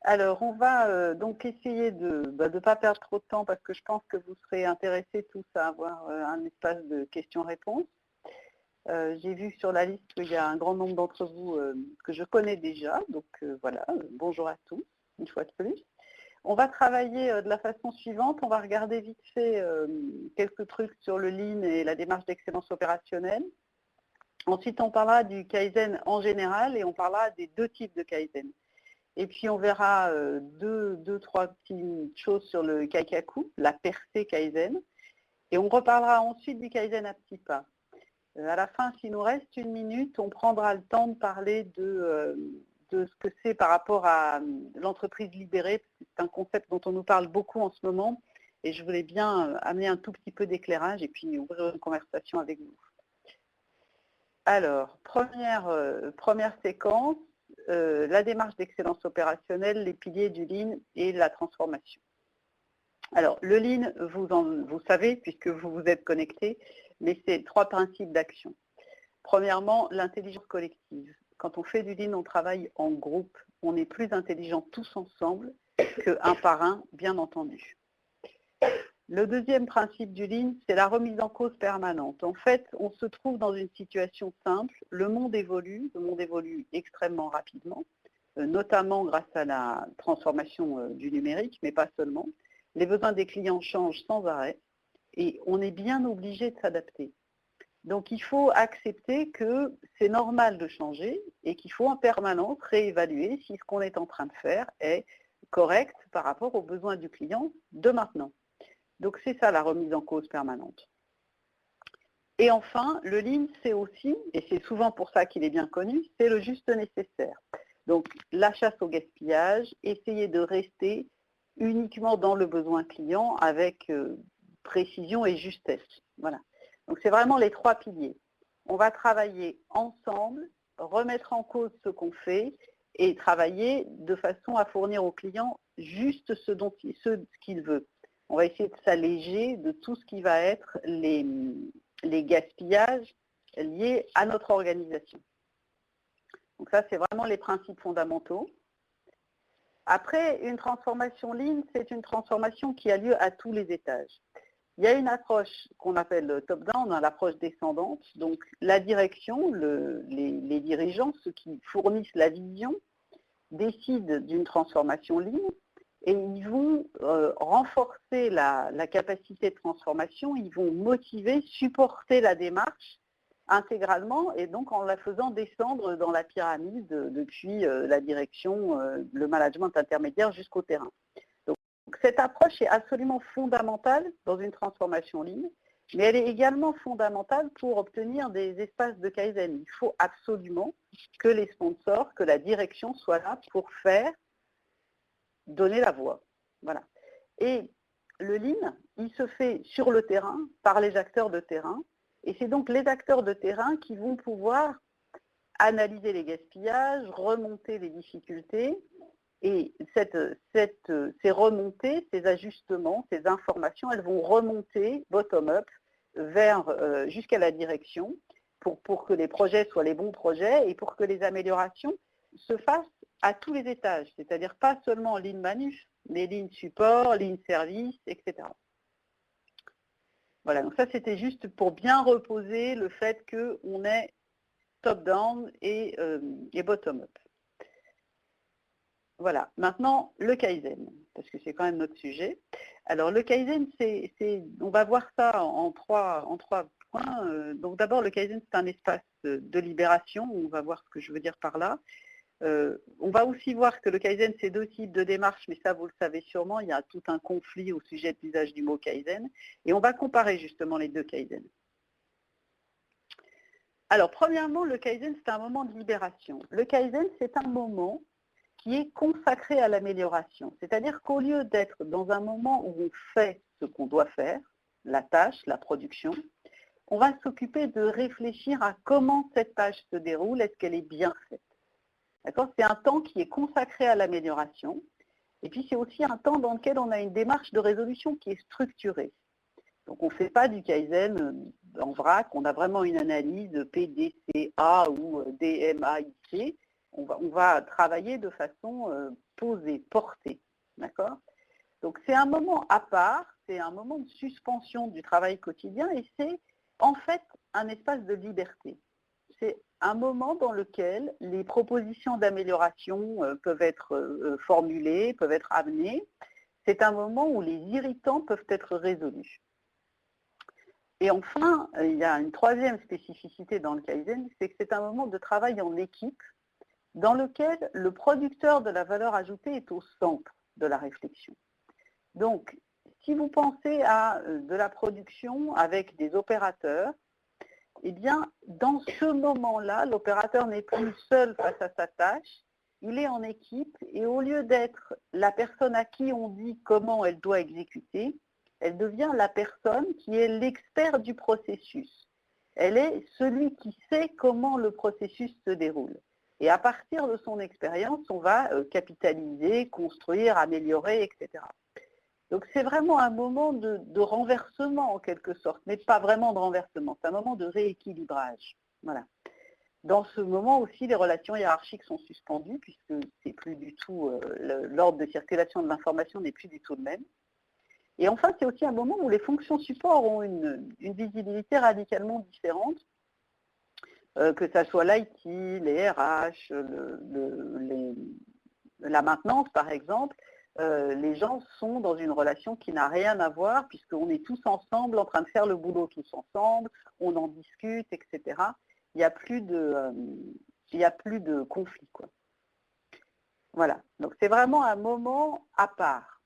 Alors, on va donc essayer de ne pas perdre trop de temps parce que je pense que vous serez intéressés tous à avoir un espace de questions-réponses. J'ai vu sur la liste qu'il y a un grand nombre d'entre vous que je connais déjà, donc voilà, bonjour à tous, une fois de plus. On va travailler de la façon suivante, on va regarder vite fait quelques trucs sur le Lean et la démarche d'excellence opérationnelle. Ensuite, on parlera du Kaizen en général et on parlera des deux types de Kaizen. Et puis, on verra trois petites choses sur le Kaikaku, la percée Kaizen. Et on reparlera ensuite du Kaizen à petits pas. À la fin, s'il nous reste une minute, on prendra le temps de parler de ce que c'est par rapport à l'entreprise libérée. C'est un concept dont on nous parle beaucoup en ce moment. Et je voulais bien amener un tout petit peu d'éclairage et puis ouvrir une conversation avec vous. Alors, première séquence, la démarche d'excellence opérationnelle, les piliers du Lean et la transformation. Alors, le Lean, vous savez, puisque vous vous êtes connectés, mais c'est trois principes d'action. Premièrement, l'intelligence collective. Quand on fait du Lean, on travaille en groupe. On est plus intelligents tous ensemble qu'un par un, bien entendu. Le deuxième principe du Lean, c'est la remise en cause permanente. En fait, on se trouve dans une situation simple. Le monde évolue extrêmement rapidement, notamment grâce à la transformation du numérique, mais pas seulement. Les besoins des clients changent sans arrêt et on est bien obligé de s'adapter. Donc, il faut accepter que c'est normal de changer et qu'il faut en permanence réévaluer si ce qu'on est en train de faire est correct par rapport aux besoins du client de maintenant. Donc, c'est ça la remise en cause permanente. Et enfin, le Lean, c'est aussi, et c'est souvent pour ça qu'il est bien connu, c'est le juste nécessaire. Donc, la chasse au gaspillage, essayer de rester uniquement dans le besoin client avec précision et justesse. Voilà. Donc, c'est vraiment les trois piliers. On va travailler ensemble, remettre en cause ce qu'on fait et travailler de façon à fournir au client juste ce qu'il veut. On va essayer de s'alléger de tout ce qui va être les gaspillages liés à notre organisation. Donc ça, c'est vraiment les principes fondamentaux. Après, une transformation Lean, c'est une transformation qui a lieu à tous les étages. Il y a une approche qu'on appelle top-down, l'approche descendante. Donc la direction, les dirigeants, ceux qui fournissent la vision, décident d'une transformation Lean et ils vont renforcer la capacité de transformation, ils vont motiver, supporter la démarche intégralement et donc en la faisant descendre dans la pyramide depuis la direction, le management intermédiaire jusqu'au terrain. Donc cette approche est absolument fondamentale dans une transformation Lean, mais elle est également fondamentale pour obtenir des espaces de Kaizen. Il faut absolument que les sponsors, que la direction soit là pour donner la voix. Voilà. Et le Lean, il se fait sur le terrain, par les acteurs de terrain, et c'est donc les acteurs de terrain qui vont pouvoir analyser les gaspillages, remonter les difficultés, et ces remontées, ces ajustements, ces informations, elles vont remonter bottom-up jusqu'à la direction pour que les projets soient les bons projets et pour que les améliorations se fassent à tous les étages, c'est-à-dire pas seulement Lean Manuf, mais Lean Support, Lean Service, etc. Voilà, donc ça c'était juste pour bien reposer le fait qu'on est top-down et bottom-up. Voilà, maintenant le Kaizen, parce que c'est quand même notre sujet. Alors le Kaizen, on va voir ça en trois points. Donc d'abord, le Kaizen, c'est un espace de libération, on va voir ce que je veux dire par là. On va aussi voir que le Kaizen, c'est deux types de démarches, mais ça, vous le savez sûrement, il y a tout un conflit au sujet de l'usage du mot Kaizen. Et on va comparer justement les deux Kaizen. Alors, premièrement, le Kaizen, c'est un moment de libération. Le Kaizen, c'est un moment qui est consacré à l'amélioration. C'est-à-dire qu'au lieu d'être dans un moment où on fait ce qu'on doit faire, la tâche, la production, on va s'occuper de réfléchir à comment cette tâche se déroule, est-ce qu'elle est bien faite. C'est un temps qui est consacré à l'amélioration. Et puis, c'est aussi un temps dans lequel on a une démarche de résolution qui est structurée. Donc, on ne fait pas du Kaizen en vrac, on a vraiment une analyse PDCA ou DMAIC. On va travailler de façon posée, portée. D'accord ? Donc c'est un moment à part, c'est un moment de suspension du travail quotidien et c'est en fait un espace de liberté. C'est un moment dans lequel les propositions d'amélioration peuvent être formulées, peuvent être amenées. C'est un moment où les irritants peuvent être résolus. Et enfin, il y a une troisième spécificité dans le Kaizen, c'est que c'est un moment de travail en équipe dans lequel le producteur de la valeur ajoutée est au centre de la réflexion. Donc, si vous pensez à de la production avec des opérateurs, eh bien, dans ce moment-là, l'opérateur n'est plus seul face à sa tâche, il est en équipe et au lieu d'être la personne à qui on dit comment elle doit exécuter, elle devient la personne qui est l'expert du processus. Elle est celui qui sait comment le processus se déroule. Et à partir de son expérience, on va capitaliser, construire, améliorer, etc. Donc c'est vraiment un moment de renversement en quelque sorte, mais pas vraiment de renversement, c'est un moment de rééquilibrage. Voilà. Dans ce moment aussi, les relations hiérarchiques sont suspendues puisque c'est plus du tout, l'ordre de circulation de l'information n'est plus du tout le même. Et enfin, c'est aussi un moment où les fonctions support ont une visibilité radicalement différente, que ce soit l'IT, les RH, la maintenance par exemple. Les gens sont dans une relation qui n'a rien à voir puisqu'on est tous ensemble en train de faire le boulot tous ensemble, on en discute, etc. Il n'y a plus de conflit, quoi. Voilà, donc c'est vraiment un moment à part.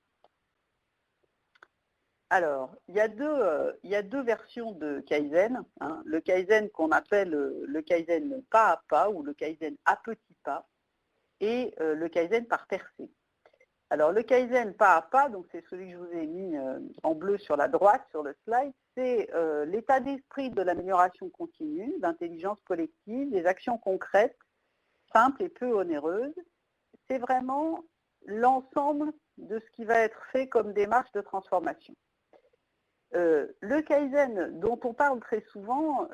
Alors, il y a deux versions de Kaizen, hein. Le Kaizen qu'on appelle le Kaizen pas à pas ou le Kaizen à petits pas et le Kaizen par percée. Alors, le Kaizen pas à pas, donc c'est celui que je vous ai mis en bleu sur la droite, sur le slide, c'est l'état d'esprit de l'amélioration continue, d'intelligence collective, des actions concrètes, simples et peu onéreuses. C'est vraiment l'ensemble de ce qui va être fait comme démarche de transformation. Le Kaizen dont on parle très souvent,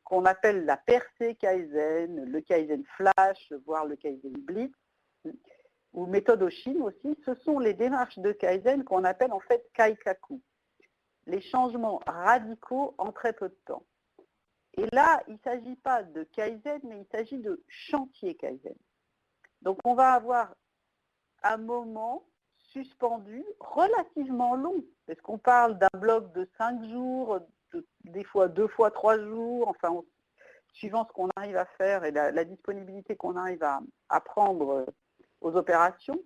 qu'on appelle la percée Kaizen, le Kaizen Flash, voire le Kaizen Blitz, ou méthode Oshin aussi, ce sont les démarches de Kaizen qu'on appelle en fait Kaikaku, les changements radicaux en très peu de temps. Et là, il ne s'agit pas de Kaizen, mais il s'agit de chantier Kaizen. Donc on va avoir un moment suspendu relativement long, parce qu'on parle d'un bloc de 5 jours, des fois 2 fois 3 jours, enfin, suivant ce qu'on arrive à faire et la disponibilité qu'on arrive à prendre aux opérations,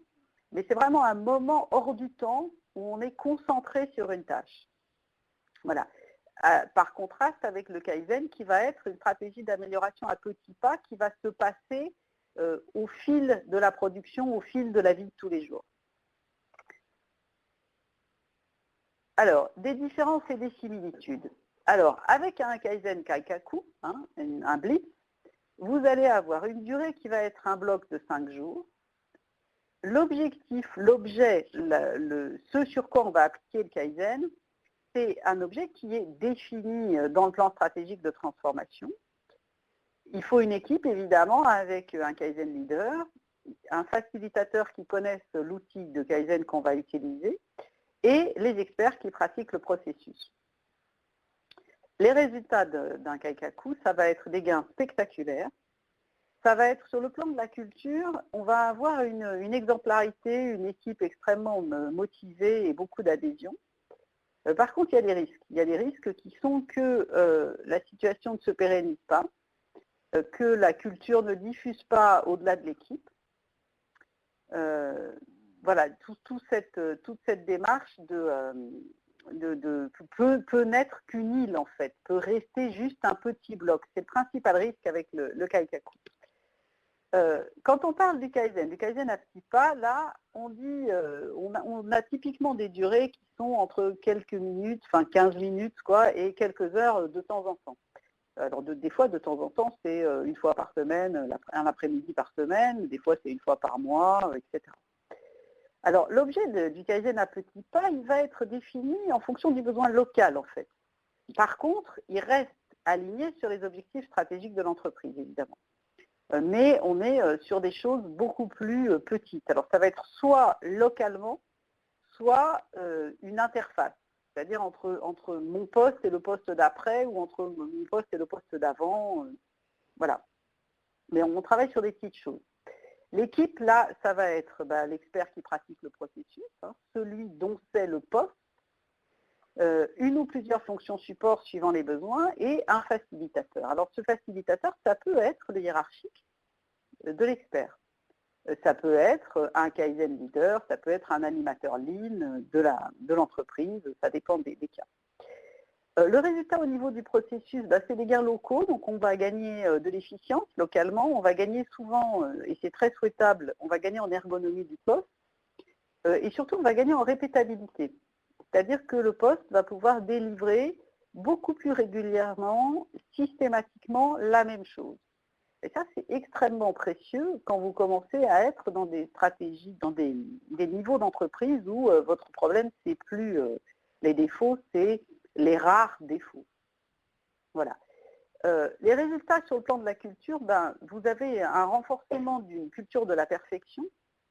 mais c'est vraiment un moment hors du temps où on est concentré sur une tâche. Voilà. Par contraste avec le Kaizen qui va être une stratégie d'amélioration à petits pas qui va se passer au fil de la production, au fil de la vie de tous les jours. Alors, des différences et des similitudes. Alors, avec un Kaizen Kaikaku, hein, un blitz, vous allez avoir une durée qui va être un bloc de 5 jours. L'objectif, l'objet, ce sur quoi on va appliquer le Kaizen, c'est un objet qui est défini dans le plan stratégique de transformation. Il faut une équipe, évidemment, avec un Kaizen leader, un facilitateur qui connaisse l'outil de Kaizen qu'on va utiliser, et les experts qui pratiquent le processus. Les résultats d'un Kaikaku, ça va être des gains spectaculaires. Ça va être sur le plan de la culture, on va avoir une exemplarité, une équipe extrêmement motivée et beaucoup d'adhésion. Par contre, il y a des risques. Il y a des risques qui sont que la situation ne se pérennise pas, que la culture ne diffuse pas au-delà de l'équipe. Voilà, toute cette démarche peut n'être qu'une île, en fait, peut rester juste un petit bloc. C'est le principal risque avec le Kaikaku. Quand on parle du Kaizen à petits pas, là, on dit, on a typiquement des durées qui sont entre quelques minutes, enfin 15 minutes, quoi, et quelques heures de temps en temps. Alors, des fois, de temps en temps, c'est une fois par semaine, un après-midi par semaine, des fois, c'est une fois par mois, etc. Alors, l'objet du Kaizen à petits pas, il va être défini en fonction du besoin local, en fait. Par contre, il reste aligné sur les objectifs stratégiques de l'entreprise, évidemment. mais on est sur des choses beaucoup plus petites. Alors ça va être soit localement, soit une interface, c'est-à-dire entre mon poste et le poste d'après, ou entre mon poste et le poste d'avant, voilà. Mais on travaille sur des petites choses. L'équipe, là, ça va être l'expert qui pratique le processus, celui dont c'est le poste, une ou plusieurs fonctions support suivant les besoins, et un facilitateur. Alors ce facilitateur, ça peut être le hiérarchique de l'expert. Ça peut être un Kaizen leader, ça peut être un animateur lean de l'entreprise, ça dépend des cas. Le résultat au niveau du processus, c'est des gains locaux, donc on va gagner de l'efficience localement, on va gagner souvent, et c'est très souhaitable, on va gagner en ergonomie du poste, et surtout on va gagner en répétabilité. C'est-à-dire que le poste va pouvoir délivrer beaucoup plus régulièrement, systématiquement, la même chose. Et ça, c'est extrêmement précieux quand vous commencez à être dans des stratégies, dans des niveaux d'entreprise où votre problème, c'est plus les défauts, c'est les rares défauts. Voilà. Les résultats sur le plan de la culture, vous avez un renforcement d'une culture de la perfection,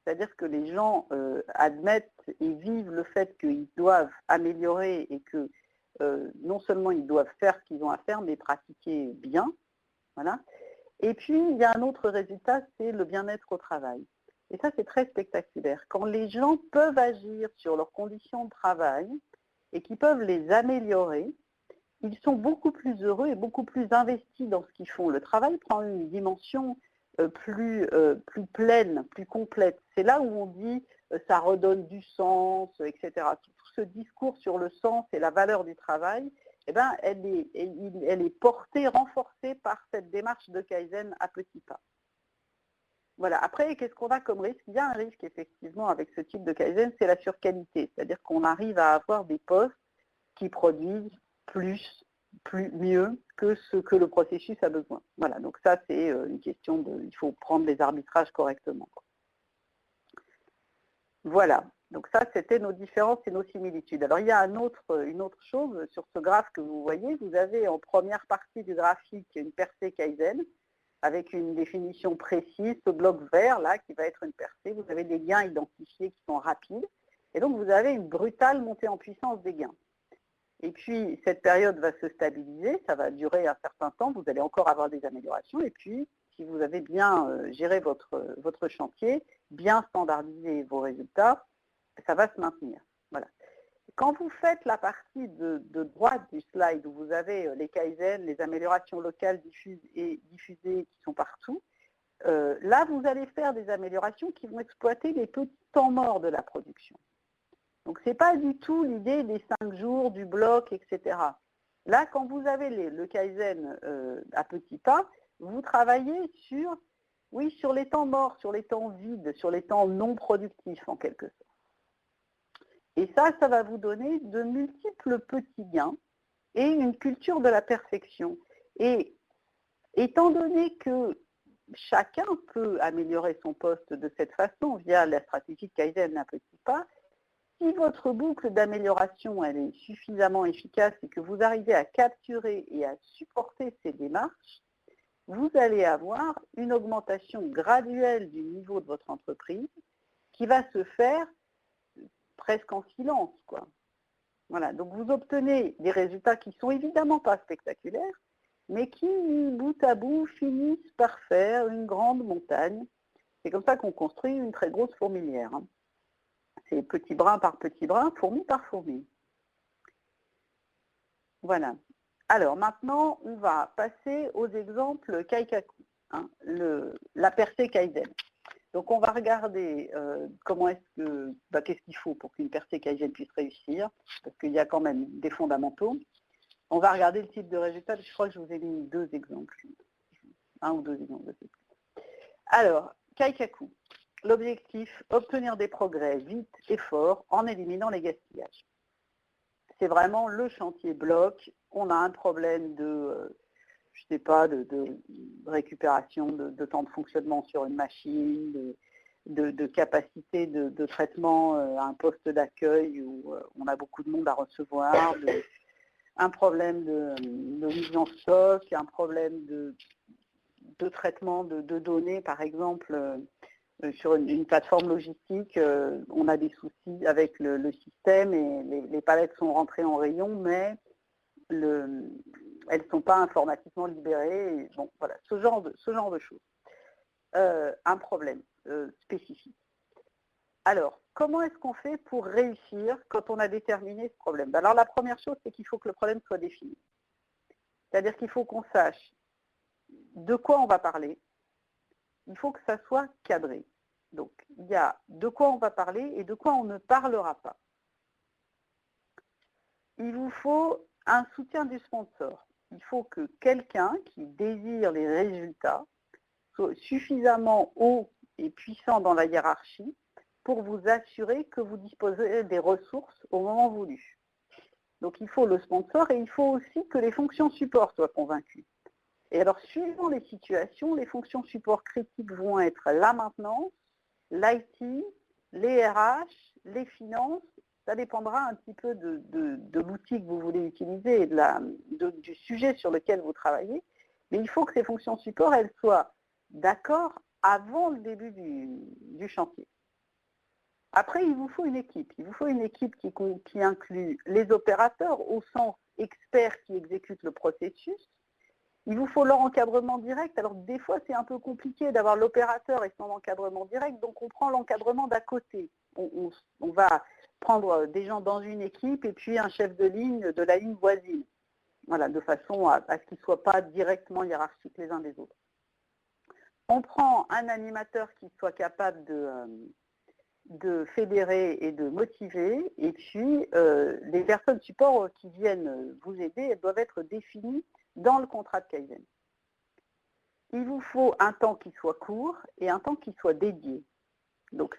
c'est-à-dire que les gens admettent et vivent le fait qu'ils doivent améliorer et que non seulement ils doivent faire ce qu'ils ont à faire, mais pratiquer bien. Voilà. Et puis, il y a un autre résultat, c'est le bien-être au travail. Et ça, c'est très spectaculaire. Quand les gens peuvent agir sur leurs conditions de travail et qu'ils peuvent les améliorer, ils sont beaucoup plus heureux et beaucoup plus investis dans ce qu'ils font. Le travail prend une dimension plus pleine, plus complète. C'est là où on dit ça redonne du sens, etc. Tout ce discours sur le sens et la valeur du travail, elle est portée, renforcée par cette démarche de Kaizen à petits pas. Voilà. Après, qu'est-ce qu'on a comme risque? Il y a un risque, effectivement, avec ce type de Kaizen, c'est la surqualité. C'est-à-dire qu'on arrive à avoir des postes qui produisent mieux que ce que le processus a besoin. Voilà, donc ça, c'est une question il faut prendre les arbitrages correctement. Voilà, donc ça, c'était nos différences et nos similitudes. Alors, il y a une autre chose sur ce graphe que vous voyez. Vous avez en première partie du graphique une percée Kaizen, avec une définition précise, ce bloc vert, là, qui va être une percée. Vous avez des gains identifiés qui sont rapides, et donc vous avez une brutale montée en puissance des gains. Et puis, cette période va se stabiliser, ça va durer un certain temps, vous allez encore avoir des améliorations, et puis, si vous avez bien géré votre chantier, bien standardisé vos résultats, ça va se maintenir. Voilà. Quand vous faites la partie de droite du slide, où vous avez les Kaizen, les améliorations locales diffusées qui sont partout, là, vous allez faire des améliorations qui vont exploiter les petits temps morts de la production. Donc, ce n'est pas du tout l'idée des 5 jours, du bloc, etc. Là, quand vous avez le Kaizen à petits pas, vous travaillez sur les temps morts, sur les temps vides, sur les temps non productifs, en quelque sorte. Et ça va vous donner de multiples petits gains et une culture de la perfection. Et étant donné que chacun peut améliorer son poste de cette façon via la stratégie de Kaizen à petits pas, si votre boucle d'amélioration elle est suffisamment efficace et que vous arrivez à capturer et à supporter ces démarches, vous allez avoir une augmentation graduelle du niveau de votre entreprise qui va se faire presque en silence, quoi. Voilà, donc vous obtenez des résultats qui ne sont évidemment pas spectaculaires, mais qui, bout à bout, finissent par faire une grande montagne. C'est comme ça qu'on construit une très grosse fourmilière. C'est petit brin par petit brin, fourmi par fourmi. Voilà. Alors maintenant, on va passer aux exemples Kaikaku, la percée Kaizen. Donc on va regarder qu'est-ce qu'il faut pour qu'une percée Kaizen puisse réussir, parce qu'il y a quand même des fondamentaux. On va regarder le type de résultat, je crois que je vous ai mis 2 exemples. 1 ou 2 exemples, je sais plus. Alors, Kaikaku. L'objectif, obtenir des progrès vite et fort en éliminant les gaspillages. C'est vraiment le chantier bloc. On a un problème de récupération, de temps de fonctionnement sur une machine, de capacité de traitement à un poste d'accueil où on a beaucoup de monde à recevoir, un problème de mise en stock, un problème de traitement de données, par exemple, sur une plateforme logistique, on a des soucis avec le système et les palettes sont rentrées en rayon, mais elles ne sont pas informatiquement libérées. Et bon, voilà, ce genre de choses. Un problème spécifique. Alors, comment est-ce qu'on fait pour réussir quand on a déterminé ce problème? Alors, la première chose, c'est qu'il faut que le problème soit défini. C'est-à-dire qu'il faut qu'on sache de quoi on va parler. Il faut que ça soit cadré. Donc, il y a de quoi on va parler et de quoi on ne parlera pas. Il vous faut un soutien du sponsor. Il faut que quelqu'un qui désire les résultats soit suffisamment haut et puissant dans la hiérarchie pour vous assurer que vous disposez des ressources au moment voulu. Donc, il faut le sponsor et il faut aussi que les fonctions support soient convaincues. Et alors, suivant les situations, les fonctions support critiques vont être la maintenance, l'IT, les RH, les finances. Ça dépendra un petit peu de l'outil que vous voulez utiliser et du sujet sur lequel vous travaillez. Mais il faut que ces fonctions support, elles soient d'accord avant le début du chantier. Après, il vous faut une équipe. Il vous faut une équipe qui inclut les opérateurs au sens experts qui exécutent le processus. Il vous faut leur encadrement direct. Alors, des fois, c'est un peu compliqué d'avoir l'opérateur et son encadrement direct, donc on prend l'encadrement d'à côté. On va prendre des gens dans une équipe et puis un chef de ligne de la ligne voisine. Voilà, de façon à ce qu'ils ne soient pas directement hiérarchiques les uns des autres. On prend un animateur qui soit capable de fédérer et de motiver, et puis les personnes support qui viennent vous aider, elles doivent être définies dans le contrat de Kaizen. Il vous faut un temps qui soit court et un temps qui soit dédié. Donc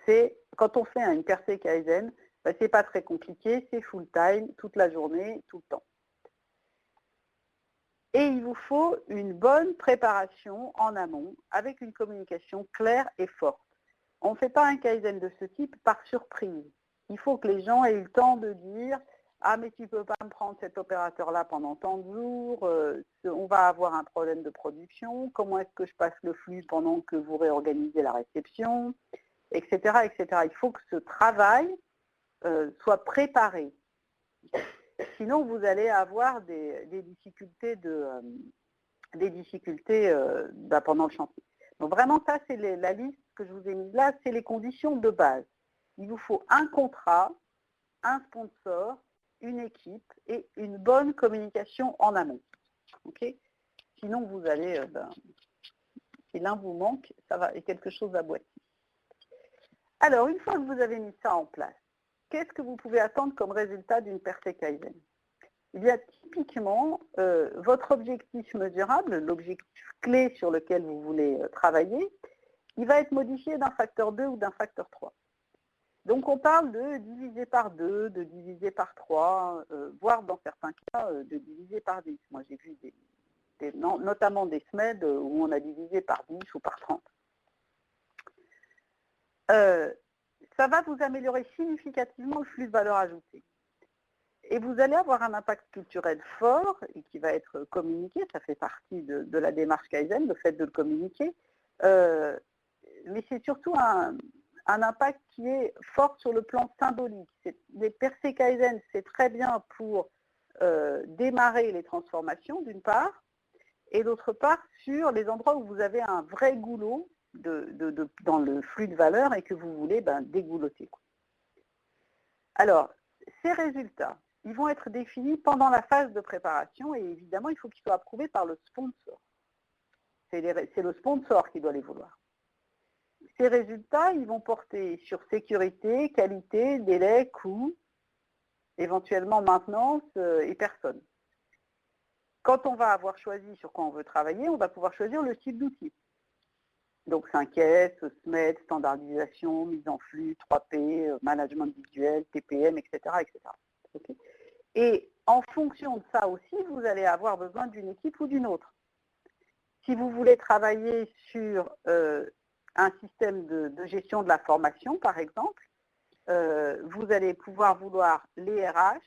quand on fait une percée Kaizen, ce n'est pas très compliqué, c'est full time, toute la journée, tout le temps. Et il vous faut une bonne préparation en amont avec une communication claire et forte. On ne fait pas un Kaizen de ce type par surprise. Il faut que les gens aient eu le temps de dire « Ah, mais tu ne peux pas me prendre cet opérateur-là pendant tant de jours, on va avoir un problème de production, comment est-ce que je passe le flux pendant que vous réorganisez la réception ?» etc., etc. Il faut que ce travail soit préparé. Sinon, vous allez avoir des difficultés, pendant le chantier. Donc vraiment, ça, c'est la liste que je vous ai mise là, c'est les conditions de base. Il vous faut un contrat, un sponsor, une équipe et une bonne communication en amont. Okay? Sinon, vous allez, si l'un vous manque, ça va, et quelque chose à boiter. Alors, une fois que vous avez mis ça en place, qu'est-ce que vous pouvez attendre comme résultat d'une percée Kaizen? Il y a typiquement votre objectif mesurable, l'objectif clé sur lequel vous voulez travailler, il va être modifié d'un facteur 2 ou d'un facteur 3. Donc on parle de diviser par 2, de diviser par 3, voire dans certains cas de diviser par 10. Moi j'ai vu notamment des SMED où on a divisé par 10 ou par 30. Ça va vous améliorer significativement le flux de valeur ajoutée. Et vous allez avoir un impact culturel fort et qui va être communiqué, ça fait partie de la démarche Kaizen, le fait de le communiquer, mais c'est surtout un impact qui est fort sur le plan symbolique. Les percées Kaizen, c'est très bien pour démarrer les transformations d'une part, et d'autre part sur les endroits où vous avez un vrai goulot dans le flux de valeur et que vous voulez dégouloter. Alors, ces résultats, ils vont être définis pendant la phase de préparation et évidemment, il faut qu'ils soient approuvés par le sponsor. C'est le sponsor qui doit les vouloir. Ces résultats, ils vont porter sur sécurité, qualité, délai, coût, éventuellement maintenance et personne. Quand on va avoir choisi sur quoi on veut travailler, on va pouvoir choisir le type d'outil. Donc 5S, SMED, standardisation, mise en flux, 3P, management visuel, TPM, etc. etc. Okay. Et en fonction de ça aussi, vous allez avoir besoin d'une équipe ou d'une autre. Si vous voulez travailler sur un système de gestion de la formation, par exemple, vous allez pouvoir vouloir les RH,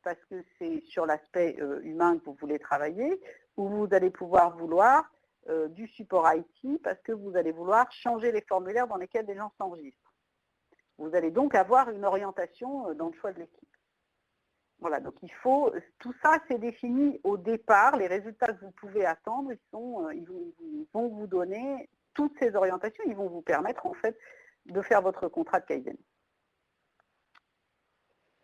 parce que c'est sur l'aspect humain que vous voulez travailler, ou vous allez pouvoir vouloir du support IT parce que vous allez vouloir changer les formulaires dans lesquels les gens s'enregistrent. Vous allez donc avoir une orientation dans le choix de l'équipe. Voilà, donc tout ça c'est défini au départ, les résultats que vous pouvez attendre, ils vont vous donner toutes ces orientations, ils vont vous permettre en fait de faire votre contrat de Kaizen.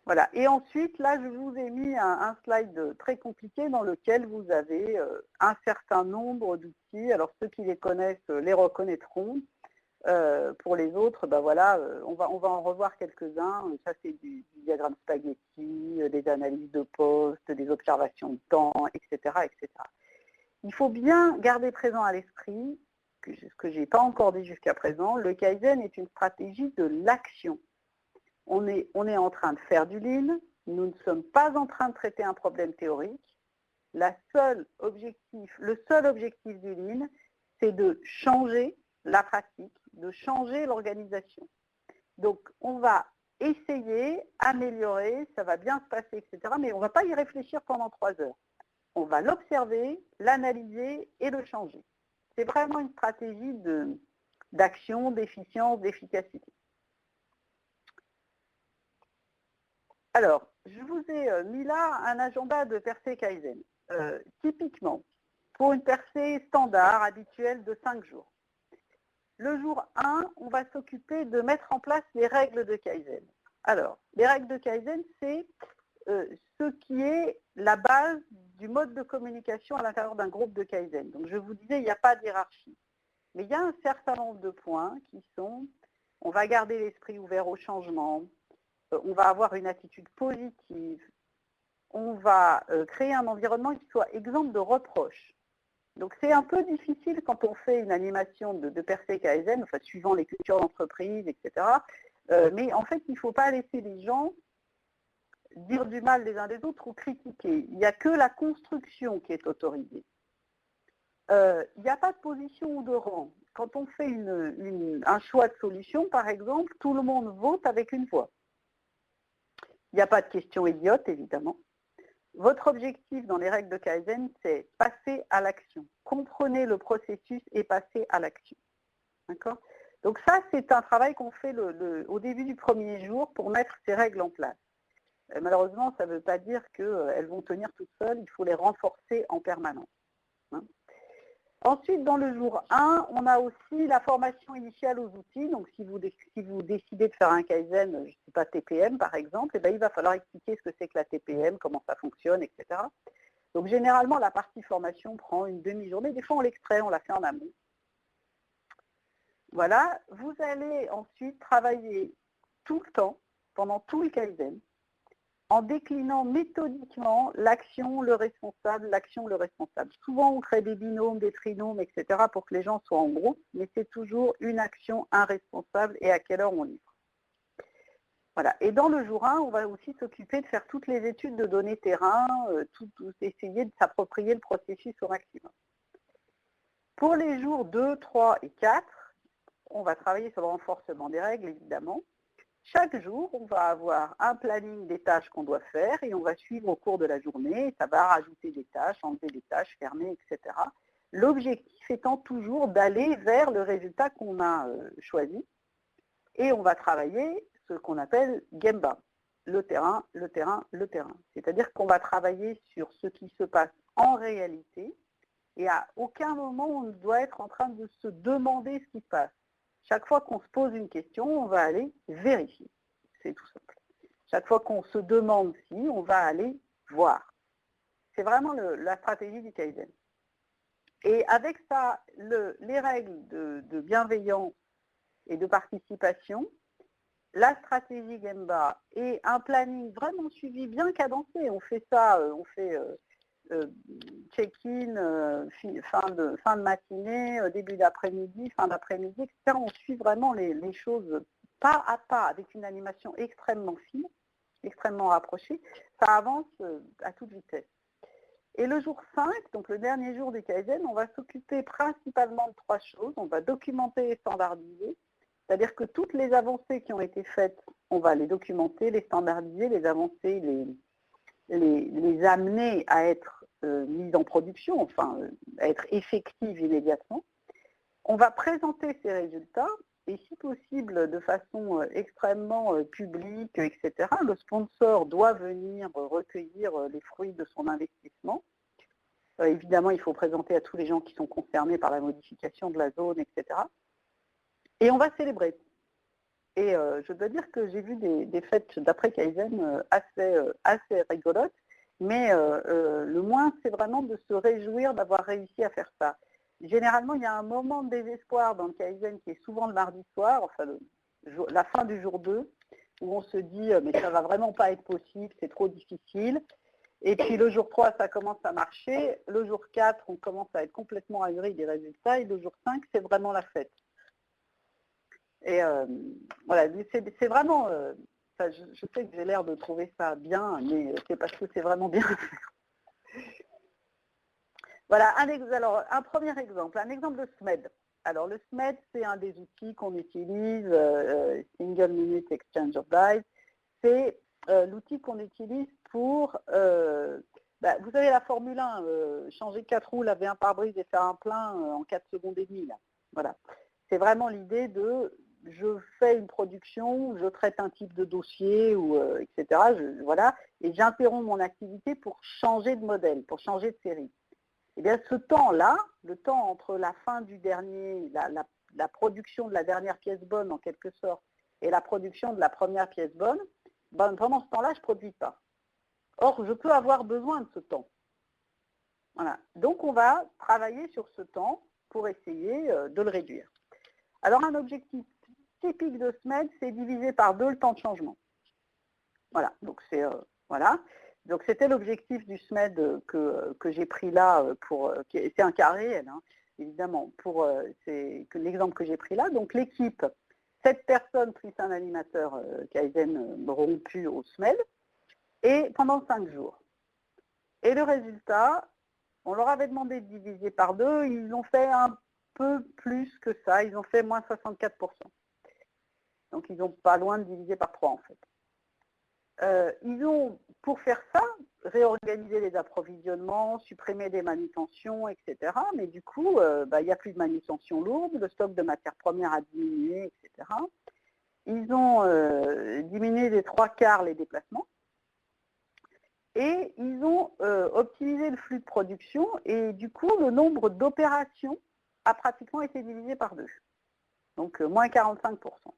Voilà, et ensuite là je vous ai mis un slide très compliqué dans lequel vous avez un certain nombre d'outils, alors ceux qui les connaissent les reconnaîtront. Pour les autres, ben voilà, on va en revoir quelques-uns. Ça, c'est du diagramme spaghetti, des analyses de poste, des observations de temps, etc., etc. Il faut bien garder présent à l'esprit, ce que je n'ai pas encore dit jusqu'à présent, le Kaizen est une stratégie de l'action. On est en train de faire du Lean, nous ne sommes pas en train de traiter un problème théorique. Le seul objectif du Lean, c'est de changer la pratique, de changer l'organisation. Donc, on va essayer, améliorer, ça va bien se passer, etc. Mais on ne va pas y réfléchir pendant 3 heures. On va l'observer, l'analyser et le changer. C'est vraiment une stratégie d'action, d'efficience, d'efficacité. Alors, je vous ai mis là un agenda de percée Kaizen. Typiquement, pour une percée standard, habituelle de 5 jours. Le jour 1, on va s'occuper de mettre en place les règles de Kaizen. Alors, les règles de Kaizen, c'est ce qui est la base du mode de communication à l'intérieur d'un groupe de Kaizen. Donc, je vous disais, il n'y a pas de hiérarchie. Mais il y a un certain nombre de points qui sont, on va garder l'esprit ouvert au changement, on va avoir une attitude positive, on va créer un environnement qui soit exempt de reproches. Donc c'est un peu difficile quand on fait une animation de percée Kaizen, enfin, suivant les cultures d'entreprise, etc. Mais en fait, il ne faut pas laisser les gens dire du mal les uns des autres ou critiquer. Il n'y a que la construction qui est autorisée. Il n'y a pas de position ou de rang. Quand on fait un choix de solution, par exemple, tout le monde vote avec une voix. Il n'y a pas de question idiote, évidemment. Votre objectif dans les règles de Kaizen, c'est passer à l'action. Comprenez le processus et passez à l'action. D'accord ? Donc ça, c'est un travail qu'on fait au début du premier jour pour mettre ces règles en place. Malheureusement, ça ne veut pas dire qu'elles vont tenir toutes seules, il faut les renforcer en permanence. Hein ? Ensuite, dans le jour 1, on a aussi la formation initiale aux outils. Donc, si vous décidez de faire un Kaizen, je ne sais pas, TPM par exemple, eh bien, il va falloir expliquer ce que c'est que la TPM, comment ça fonctionne, etc. Donc, généralement, la partie formation prend une demi-journée. Des fois, on l'extrait, on la fait en amont. Voilà. Vous allez ensuite travailler tout le temps, pendant tout le Kaizen, en déclinant méthodiquement l'action, le responsable, l'action, le responsable. Souvent, on crée des binômes, des trinômes, etc. pour que les gens soient en groupe, mais c'est toujours une action, un responsable et à quelle heure on livre. Voilà. Et dans le jour 1, on va aussi s'occuper de faire toutes les études de données terrain, essayer de s'approprier le processus au maximum. Pour les jours 2, 3 et 4, on va travailler sur le renforcement des règles, évidemment. Chaque jour, on va avoir un planning des tâches qu'on doit faire et on va suivre au cours de la journée. Ça va rajouter des tâches, enlever des tâches, fermer, etc. L'objectif étant toujours d'aller vers le résultat qu'on a choisi. Et on va travailler ce qu'on appelle Gemba, le terrain, le terrain, le terrain. C'est-à-dire qu'on va travailler sur ce qui se passe en réalité et à aucun moment on ne doit être en train de se demander ce qui se passe. Chaque fois qu'on se pose une question, on va aller vérifier. C'est tout simple. Chaque fois qu'on se demande si, on va aller voir. C'est vraiment la stratégie du Kaizen. Et avec ça, les règles de bienveillance et de participation, la stratégie Gemba et un planning vraiment suivi, bien cadencé. On fait ça, on fait check-in, fin de matinée, début d'après-midi, fin d'après-midi, etc. On suit vraiment les choses pas à pas, avec une animation extrêmement fine, extrêmement rapprochée. Ça avance à toute vitesse. Et le jour 5, donc le dernier jour des Kaizen, on va s'occuper principalement de 3 choses. On va documenter et standardiser. C'est-à-dire que toutes les avancées qui ont été faites, on va les documenter, les standardiser, les avancées, les amener à être mise en production, enfin être effective immédiatement. On va présenter ces résultats et si possible de façon extrêmement publique, etc. Le sponsor doit venir recueillir les fruits de son investissement. Évidemment, il faut présenter à tous les gens qui sont concernés par la modification de la zone, etc. Et on va célébrer. Et je dois dire que j'ai vu des fêtes d'après Kaizen assez rigolotes, mais le moins, c'est vraiment de se réjouir d'avoir réussi à faire ça. Généralement, il y a un moment de désespoir dans le Kaizen qui est souvent le mardi soir, enfin la fin du jour 2, où on se dit « mais ça ne va vraiment pas être possible, c'est trop difficile ». Et puis le jour 3, ça commence à marcher. Le jour 4, on commence à être complètement ahuri des résultats. Et le jour 5, c'est vraiment la fête. Et voilà, c'est vraiment... je sais que j'ai l'air de trouver ça bien, mais c'est parce que c'est vraiment bien. Voilà, un premier exemple, un exemple de SMED. Alors le SMED, c'est un des outils qu'on utilise, Single Minute Exchange of Dice. C'est l'outil qu'on utilise pour, vous savez la Formule 1, changer 4 roues, laver un pare-brise et faire un plein en 4 secondes et demie. Là. Voilà. C'est vraiment l'idée de, je fais une production, je traite un type de dossier, ou, etc. Voilà, et j'interromps mon activité pour changer de modèle, pour changer de série. Eh bien, ce temps-là, le temps entre la fin du dernier, la production de la dernière pièce bonne en quelque sorte, et la production de la première pièce bonne, pendant ce temps-là, je ne produis pas. Or, je peux avoir besoin de ce temps. Voilà. Donc, on va travailler sur ce temps pour essayer de le réduire. Alors, un objectif typique de SMED, c'est diviser par 2 le temps de changement. Voilà. Donc, c'est... voilà. Donc, c'était l'objectif du SMED que j'ai pris là, c'est un cas réel, hein, évidemment, c'est l'exemple que j'ai pris là. Donc, l'équipe, 7 personnes plus un animateur Kaizen rompu au SMED, et pendant 5 jours. Et le résultat, on leur avait demandé de diviser par 2, ils ont fait un peu plus que ça, ils ont fait moins 64%. Donc, ils n'ont pas loin de diviser par 3 en fait. Ils ont, pour faire ça, réorganisé les approvisionnements, supprimé des manutentions, etc. Mais du coup, il n'y a plus de manutention lourde, le stock de matières premières a diminué, etc. Ils ont diminué des 3/4 les déplacements et ils ont optimisé le flux de production et du coup, le nombre d'opérations a pratiquement été divisé par 2. Donc, moins 45%.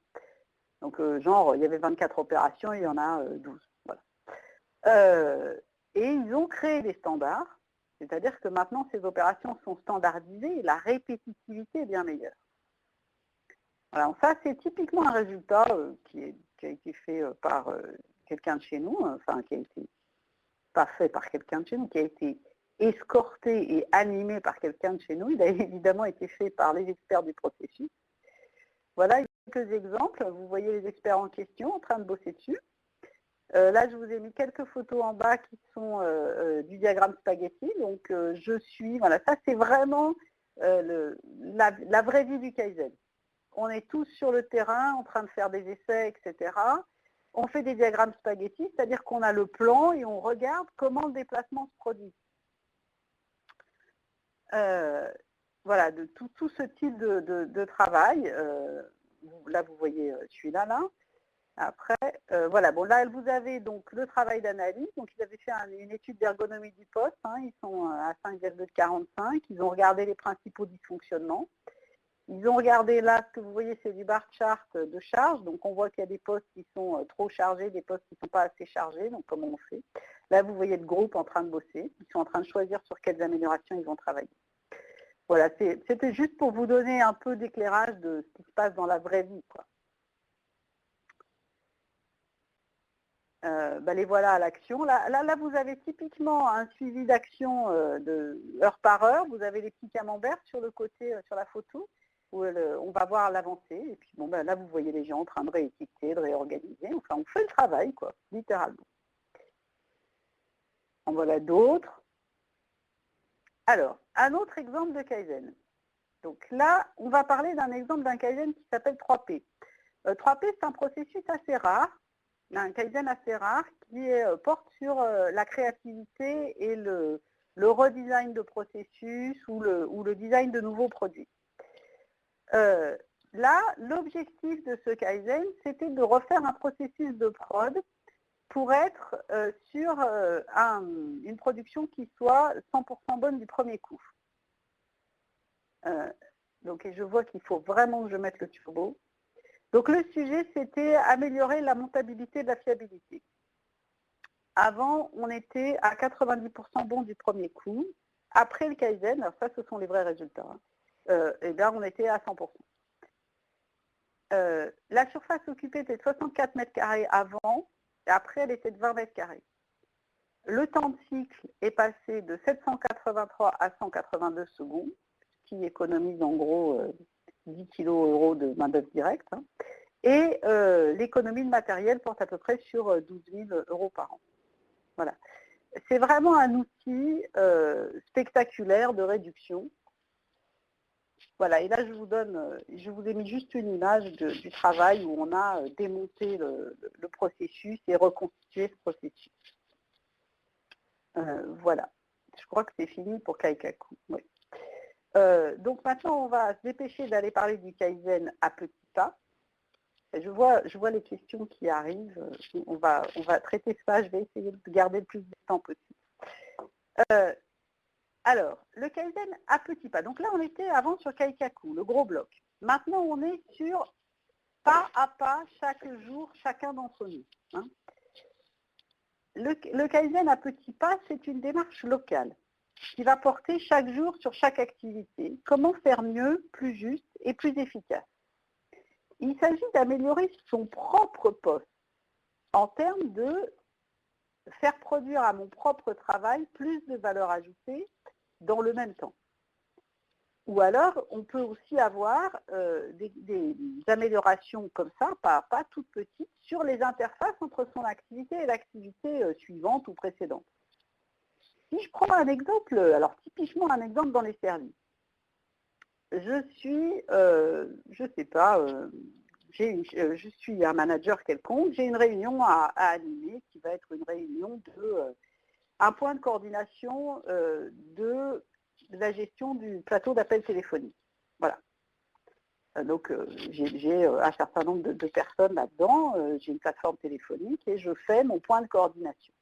Donc, genre, il y avait 24 opérations, il y en a 12. Voilà. Et ils ont créé des standards, c'est-à-dire que maintenant, ces opérations sont standardisées et la répétitivité est bien meilleure. Alors, ça, c'est typiquement un résultat qui a été fait par quelqu'un de chez nous, enfin, qui a été pas fait par quelqu'un de chez nous, qui a été escorté et animé par quelqu'un de chez nous. Il a évidemment été fait par les experts du processus. Voilà quelques exemples. Vous voyez les experts en question en train de bosser dessus. Là, je vous ai mis quelques photos en bas qui sont du diagramme spaghetti. Donc, je suis, voilà, ça c'est vraiment la vraie vie du Kaizen. On est tous sur le terrain en train de faire des essais, etc. On fait des diagrammes spaghetti, c'est-à-dire qu'on a le plan et on regarde comment le déplacement se produit. Voilà, de tout ce type de travail. Là, vous voyez celui-là, là. Après, voilà, bon, là, vous avez donc le travail d'analyse. Donc, ils avaient fait une étude d'ergonomie du poste. Hein, ils sont à 5,45. Ils ont regardé les principaux dysfonctionnements. Ils ont regardé là, ce que vous voyez, c'est du bar chart de charge. Donc, on voit qu'il y a des postes qui sont trop chargés, des postes qui ne sont pas assez chargés. Donc, comment on fait? Là, vous voyez le groupe en train de bosser. Ils sont en train de choisir sur quelles améliorations ils vont travailler. Voilà, c'était juste pour vous donner un peu d'éclairage de ce qui se passe dans la vraie vie, quoi. Les voilà à l'action. Là, vous avez typiquement un suivi d'action de heure par heure. Vous avez les petits camemberts sur le côté, sur la photo, où on va voir l'avancée. Et puis, bon, là, vous voyez les gens en train de réétiqueter, de réorganiser. Enfin, on fait le travail, quoi, littéralement. En voilà d'autres. Alors, un autre exemple de Kaizen. Donc là, on va parler d'un exemple d'un Kaizen qui s'appelle 3P. 3P, c'est un processus assez rare, un Kaizen assez rare qui porte sur la créativité et le redesign de processus ou le design de nouveaux produits. Là, l'objectif de ce Kaizen, c'était de refaire un processus de prod pour être sur une production qui soit 100% bonne du premier coup. Donc, et je vois qu'il faut vraiment que je mette le turbo. Donc, le sujet, c'était améliorer la montabilité de la fiabilité. Avant, on était à 90% bon du premier coup. Après le Kaizen, alors ça, ce sont les vrais résultats, et bien, on était à 100%. La surface occupée était de 64 mètres carrés avant, et après, elle était de 20 mètres carrés. Le temps de cycle est passé de 783 à 182 secondes, ce qui économise en gros 10 kg de main-d'œuvre directe. Hein. Et l'économie de matériel porte à peu près sur 12 000 € par an. Voilà. C'est vraiment un outil spectaculaire de réduction. Voilà, et là je vous ai mis juste une image du travail où on a démonté le processus et reconstitué ce processus. Voilà, je crois que c'est fini pour Kaikaku. Oui. Donc maintenant, on va se dépêcher d'aller parler du Kaizen à petits pas. Je vois les questions qui arrivent. On va traiter ça. Je vais essayer de garder le plus de temps possible. Alors, le Kaizen à petits pas. Donc là, on était avant sur Kaikaku, le gros bloc. Maintenant, on est sur pas à pas, chaque jour, chacun d'entre nous. Hein. Le Kaizen à petits pas, c'est une démarche locale qui va porter chaque jour sur chaque activité. Comment faire mieux, plus juste et plus efficace. Il s'agit d'améliorer son propre poste en termes de faire produire à mon propre travail plus de valeur ajoutée dans le même temps. Ou alors, on peut aussi avoir des améliorations comme ça, pas toutes petites, sur les interfaces entre son activité et l'activité suivante ou précédente. Si je prends un exemple, alors typiquement un exemple dans les services, je suis, je sais pas, je suis un manager quelconque, j'ai une réunion à animer qui va être une réunion un point de coordination de la gestion du plateau d'appel téléphonique. Voilà. Donc, j'ai un certain nombre de personnes là-dedans, j'ai une plateforme téléphonique et je fais mon point de coordination.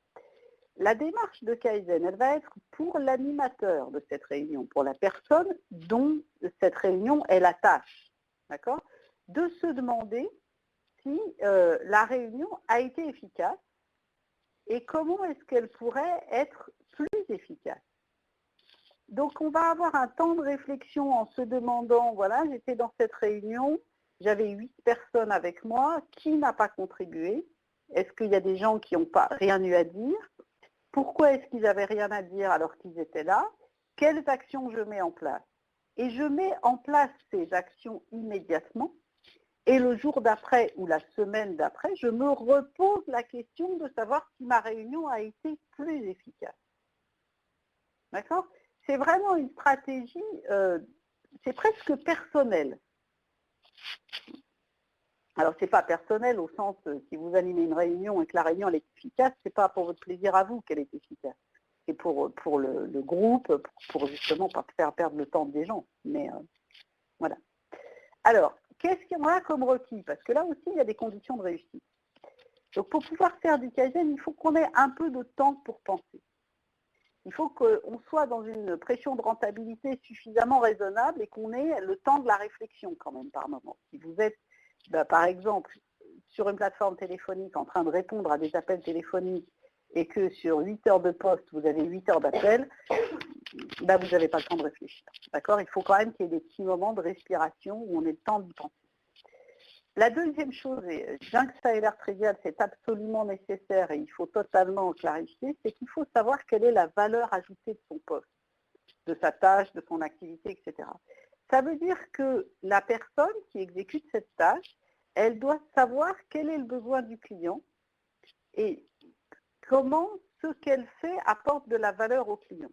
La démarche de Kaizen, elle va être pour l'animateur de cette réunion, pour la personne dont cette réunion est la tâche, d'accord, de se demander si la réunion a été efficace et comment est-ce qu'elle pourrait être plus efficace. Donc, on va avoir un temps de réflexion en se demandant, voilà, j'étais dans cette réunion, j'avais 8 personnes avec moi, qui n'a pas contribué? Est-ce qu'il y a des gens qui n'ont pas rien eu à dire? Pourquoi est-ce qu'ils n'avaient rien à dire alors qu'ils étaient là? Quelles actions je mets en place? Et je mets en place ces actions immédiatement. Et le jour d'après ou la semaine d'après, je me repose la question de savoir si ma réunion a été plus efficace. D'accord? C'est vraiment une stratégie, c'est presque personnel. Alors, ce n'est pas personnel au sens, si vous animez une réunion et que la réunion elle est efficace, ce n'est pas pour votre plaisir à vous qu'elle est efficace. C'est pour le groupe, pour justement pas faire perdre le temps des gens. Mais voilà. Alors, qu'est-ce qu'il y a comme requis? Parce que là aussi, il y a des conditions de réussite. Donc, pour pouvoir faire du Kaizen, il faut qu'on ait un peu de temps pour penser. Il faut qu'on soit dans une pression de rentabilité suffisamment raisonnable et qu'on ait le temps de la réflexion quand même par moment. Si vous êtes, par exemple, sur une plateforme téléphonique en train de répondre à des appels téléphoniques et que sur 8 heures de poste, vous avez 8 heures d'appel, vous n'avez pas le temps de réfléchir. D'accord? Il faut quand même qu'il y ait des petits moments de respiration où on ait le temps d'y penser. La deuxième chose, et bien que ça ait l'air trivial, c'est absolument nécessaire et il faut totalement clarifier, c'est qu'il faut savoir quelle est la valeur ajoutée de son poste, de sa tâche, de son activité, etc. Ça veut dire que la personne qui exécute cette tâche, elle doit savoir quel est le besoin du client et comment ce qu'elle fait apporte de la valeur au client.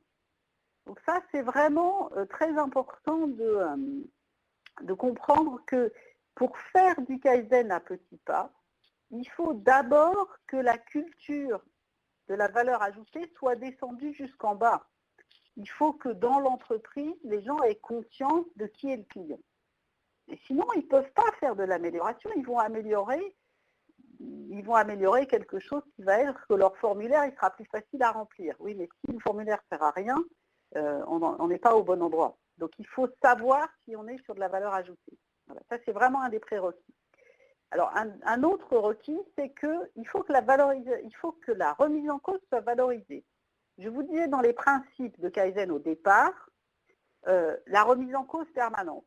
Donc ça, c'est vraiment très important de comprendre que pour faire du Kaizen à petits pas, il faut d'abord que la culture de la valeur ajoutée soit descendue jusqu'en bas. il faut que dans l'entreprise, les gens aient conscience de qui est le client. Et sinon, ils ne peuvent pas faire de l'amélioration, ils vont améliorer quelque chose qui va être que leur formulaire il sera plus facile à remplir. Oui, mais si le formulaire ne sert à rien, on n'est pas au bon endroit. Donc il faut savoir si on est sur de la valeur ajoutée. Voilà, ça c'est vraiment un des prérequis. Alors un autre requis, c'est qu'il faut que la remise en cause soit valorisée. Je vous disais dans les principes de Kaizen au départ, la remise en cause permanente.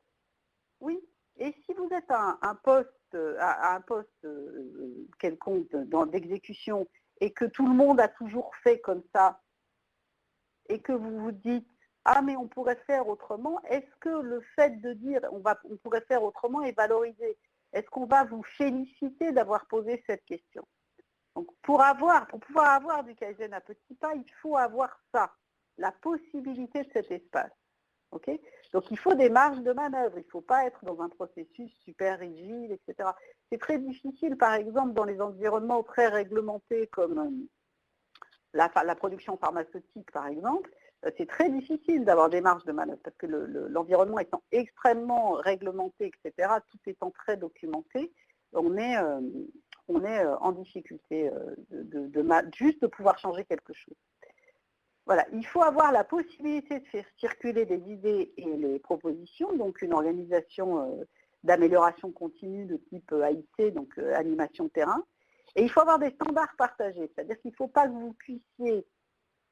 Oui, et si vous êtes à un poste quelconque d'exécution et que tout le monde a toujours fait comme ça et que vous vous dites « Ah, mais on pourrait faire autrement », est-ce que le fait de dire « on pourrait faire autrement » est valorisé? Est-ce qu'on va vous féliciter d'avoir posé cette question? Donc, pour pouvoir avoir du Kaizen à petits pas, il faut avoir ça, la possibilité de cet espace. Okay, donc il faut des marges de manœuvre, il ne faut pas être dans un processus super rigide, etc. C'est très difficile, par exemple, dans les environnements très réglementés comme la production pharmaceutique, par exemple, c'est très difficile d'avoir des marges de manœuvre parce que l'environnement étant extrêmement réglementé, etc., tout étant très documenté, on est en difficulté juste de pouvoir changer quelque chose. Voilà, il faut avoir la possibilité de faire circuler des idées et les propositions, donc une organisation d'amélioration continue de type AIC, donc animation de terrain. Et il faut avoir des standards partagés, c'est-à-dire qu'il ne faut pas que vous puissiez,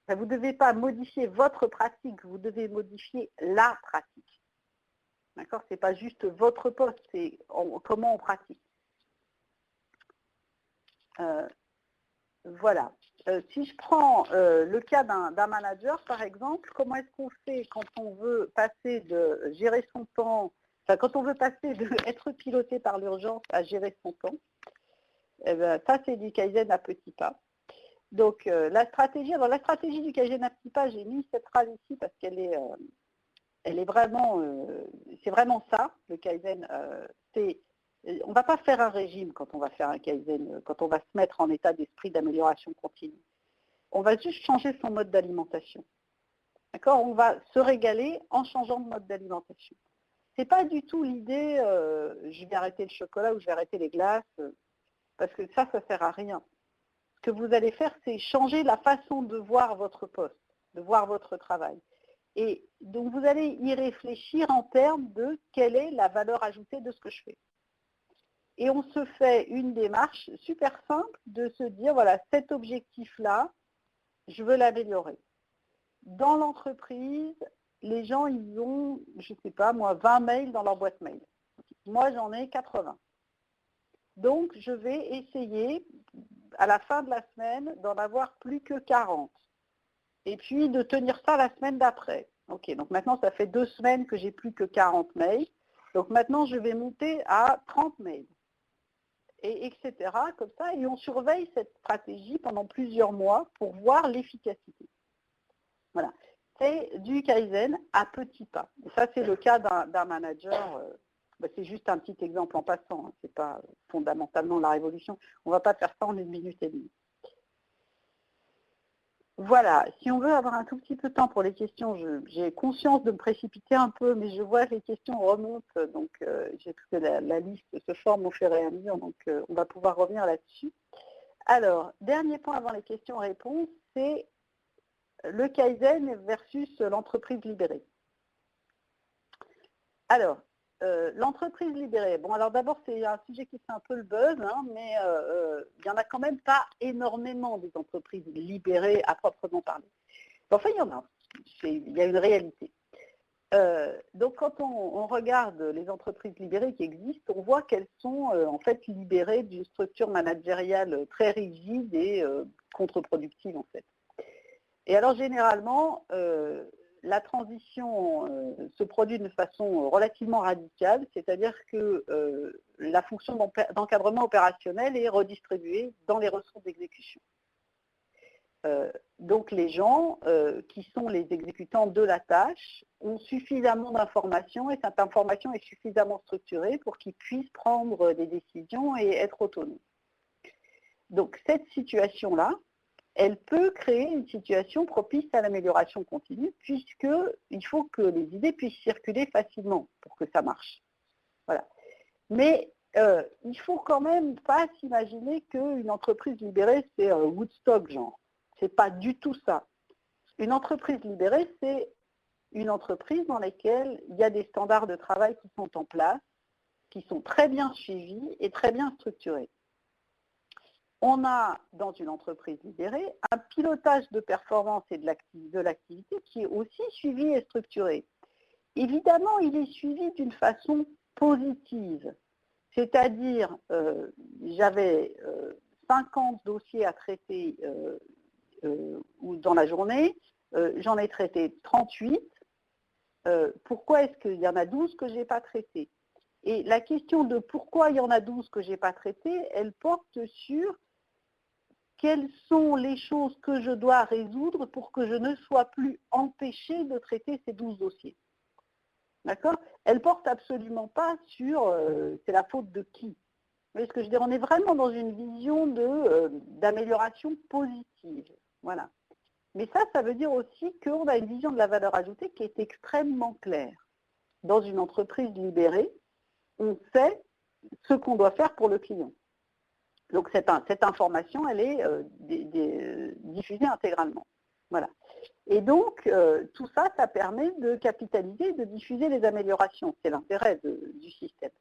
vous ne devez pas modifier votre pratique, vous devez modifier la pratique. D'accord? Ce n'est pas juste votre poste, c'est comment on pratique. Voilà. Si je prends le cas d'un manager, par exemple, comment est-ce qu'on fait quand on veut passer de gérer son temps, enfin quand on veut passer de être piloté par l'urgence à gérer son temps? Eh bien, ça, c'est du Kaizen à petits pas. Donc, la stratégie du Kaizen à petits pas, j'ai mis cette phrase ici parce qu'elle est, c'est vraiment ça, le Kaizen. On ne va pas faire un régime quand on va faire un Kaizen, quand on va se mettre en état d'esprit d'amélioration continue. On va juste changer son mode d'alimentation. D'accord? On va se régaler en changeant de mode d'alimentation. Ce n'est pas du tout l'idée, je vais arrêter le chocolat ou je vais arrêter les glaces, parce que ça ne sert à rien. Ce que vous allez faire, c'est changer la façon de voir votre poste, de voir votre travail. Et donc, vous allez y réfléchir en termes de quelle est la valeur ajoutée de ce que je fais. Et on se fait une démarche super simple de se dire, voilà, cet objectif-là, je veux l'améliorer. Dans l'entreprise, les gens, ils ont, je ne sais pas moi, 20 mails dans leur boîte mail. Moi, j'en ai 80. Donc, je vais essayer, à la fin de la semaine, d'en avoir plus que 40. Et puis, de tenir ça la semaine d'après. Ok, donc maintenant, ça fait 2 semaines que j'ai plus que 40 mails. Donc maintenant, je vais monter à 30 mails. Et etc. comme ça, et on surveille cette stratégie pendant plusieurs mois pour voir l'efficacité. Voilà. C'est du Kaizen à petits pas. Et ça, c'est le cas d'un manager. C'est juste un petit exemple en passant. Hein. Ce n'est pas fondamentalement la révolution. On ne va pas faire ça en 1 minute et demie. Voilà, si on veut avoir un tout petit peu de temps pour les questions, j'ai conscience de me précipiter un peu, mais je vois que les questions remontent, donc j'ai que la liste se forme au fur et à mesure, donc on va pouvoir revenir là-dessus. Alors, dernier point avant les questions-réponses, c'est le Kaizen versus l'entreprise libérée. Alors, l'entreprise libérée, bon alors d'abord c'est un sujet qui fait un peu le buzz, hein, mais il n'y en a quand même pas énormément des entreprises libérées à proprement parler. Enfin, il y en a, il y a une réalité. Donc quand on regarde les entreprises libérées qui existent, on voit qu'elles sont en fait libérées d'une structure managériale très rigide et contre-productive en fait. Et alors généralement, la transition se produit de façon relativement radicale, c'est-à-dire que la fonction d'encadrement opérationnel est redistribuée dans les ressources d'exécution. Donc les gens qui sont les exécutants de la tâche ont suffisamment d'informations et cette information est suffisamment structurée pour qu'ils puissent prendre des décisions et être autonomes. Donc cette situation-là, elle peut créer une situation propice à l'amélioration continue, puisqu'il faut que les idées puissent circuler facilement pour que ça marche. Voilà. Mais il faut quand même pas s'imaginer qu'une entreprise libérée, c'est Woodstock, genre. C'est pas du tout ça. Une entreprise libérée, c'est une entreprise dans laquelle il y a des standards de travail qui sont en place, qui sont très bien suivis et très bien structurés. On a, dans une entreprise libérée, un pilotage de performance et de l'activité qui est aussi suivi et structuré. Évidemment, il est suivi d'une façon positive, c'est-à-dire j'avais 50 dossiers à traiter dans la journée, j'en ai traité 38. Pourquoi est-ce qu'il y en a 12 que je n'ai pas traités? Et la question de pourquoi il y en a 12 que je n'ai pas traitées, elle porte sur quelles sont les choses que je dois résoudre pour que je ne sois plus empêchée de traiter ces 12 dossiers. D'accord? Elle ne porte absolument pas sur c'est la faute de qui. Vous voyez ce que je veux dire? On est vraiment dans une vision d'amélioration positive. Voilà. Mais ça veut dire aussi qu'on a une vision de la valeur ajoutée qui est extrêmement claire. Dans une entreprise libérée, on sait ce qu'on doit faire pour le client. Donc cette information, elle est diffusée intégralement. Voilà. Et donc, tout ça, ça permet de capitaliser et de diffuser les améliorations. C'est l'intérêt du système.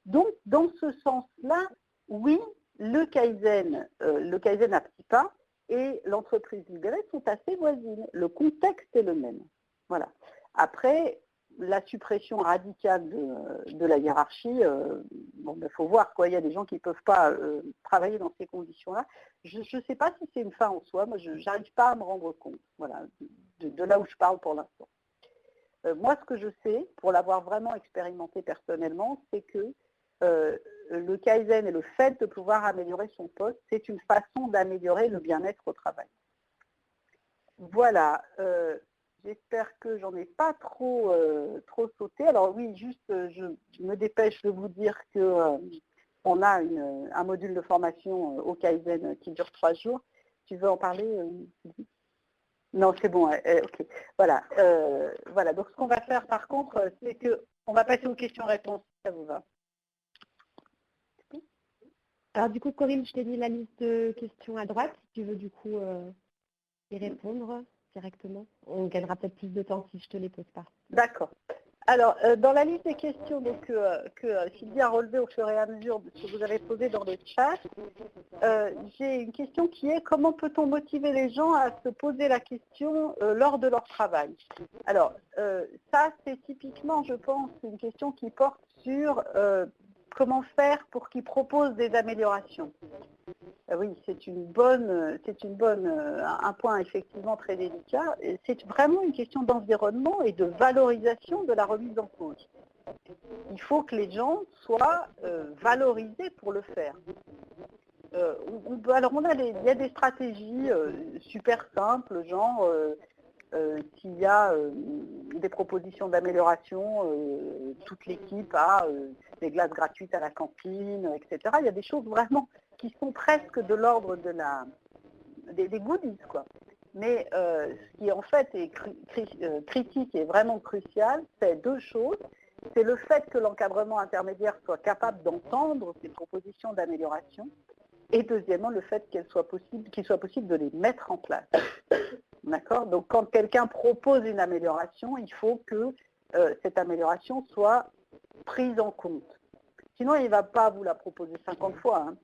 Donc, dans ce sens-là, oui, le Kaizen à petits pas et l'entreprise libérée sont assez voisines. Le contexte est le même. Voilà. Après, la suppression radicale de la hiérarchie, bon, il faut voir, quoi. Il y a des gens qui ne peuvent pas travailler dans ces conditions-là. Je ne sais pas si c'est une fin en soi, moi je n'arrive pas à me rendre compte, voilà, de là où je parle pour l'instant. Moi, ce que je sais, pour l'avoir vraiment expérimenté personnellement, c'est que le Kaizen et le fait de pouvoir améliorer son poste, c'est une façon d'améliorer le bien-être au travail. Voilà. J'espère que j'en ai pas trop sauté. Alors oui, juste, je me dépêche de vous dire qu'on a un module de formation au Kaizen qui dure 3 jours. Tu veux en parler, Sylvie? Non, c'est bon. Ok. Voilà. Voilà. Donc ce qu'on va faire par contre, c'est qu'on va passer aux questions-réponses. Ça vous va? Alors du coup, Corinne, je t'ai mis la liste de questions à droite. Si tu veux du coup y répondre directement. On gagnera peut-être plus de temps si je te les pose pas. D'accord. Alors, dans la liste des questions donc, que Sylvie a relevées au fur et à mesure de ce que vous avez posé dans le chat, j'ai une question qui est comment peut-on motiver les gens à se poser la question lors de leur travail? Alors, ça c'est typiquement, je pense, une question qui porte sur comment faire pour qu'ils proposent des améliorations. Oui, c'est un point effectivement très délicat. C'est vraiment une question d'environnement et de valorisation de la remise en cause. Il faut que les gens soient valorisés pour le faire. Alors il y a des stratégies super simples, genre s'il y a des propositions d'amélioration, toute l'équipe a des glaces gratuites à la cantine, etc. Il y a des choses vraiment qui sont presque de l'ordre des goodies, quoi. Mais ce qui en fait est critique et vraiment crucial, c'est 2 choses. C'est le fait que l'encadrement intermédiaire soit capable d'entendre ces propositions d'amélioration et deuxièmement le fait qu'il soit possible de les mettre en place. D'accord? Donc quand quelqu'un propose une amélioration, il faut que cette amélioration soit prise en compte. Sinon, il ne va pas vous la proposer 50 fois. Hein.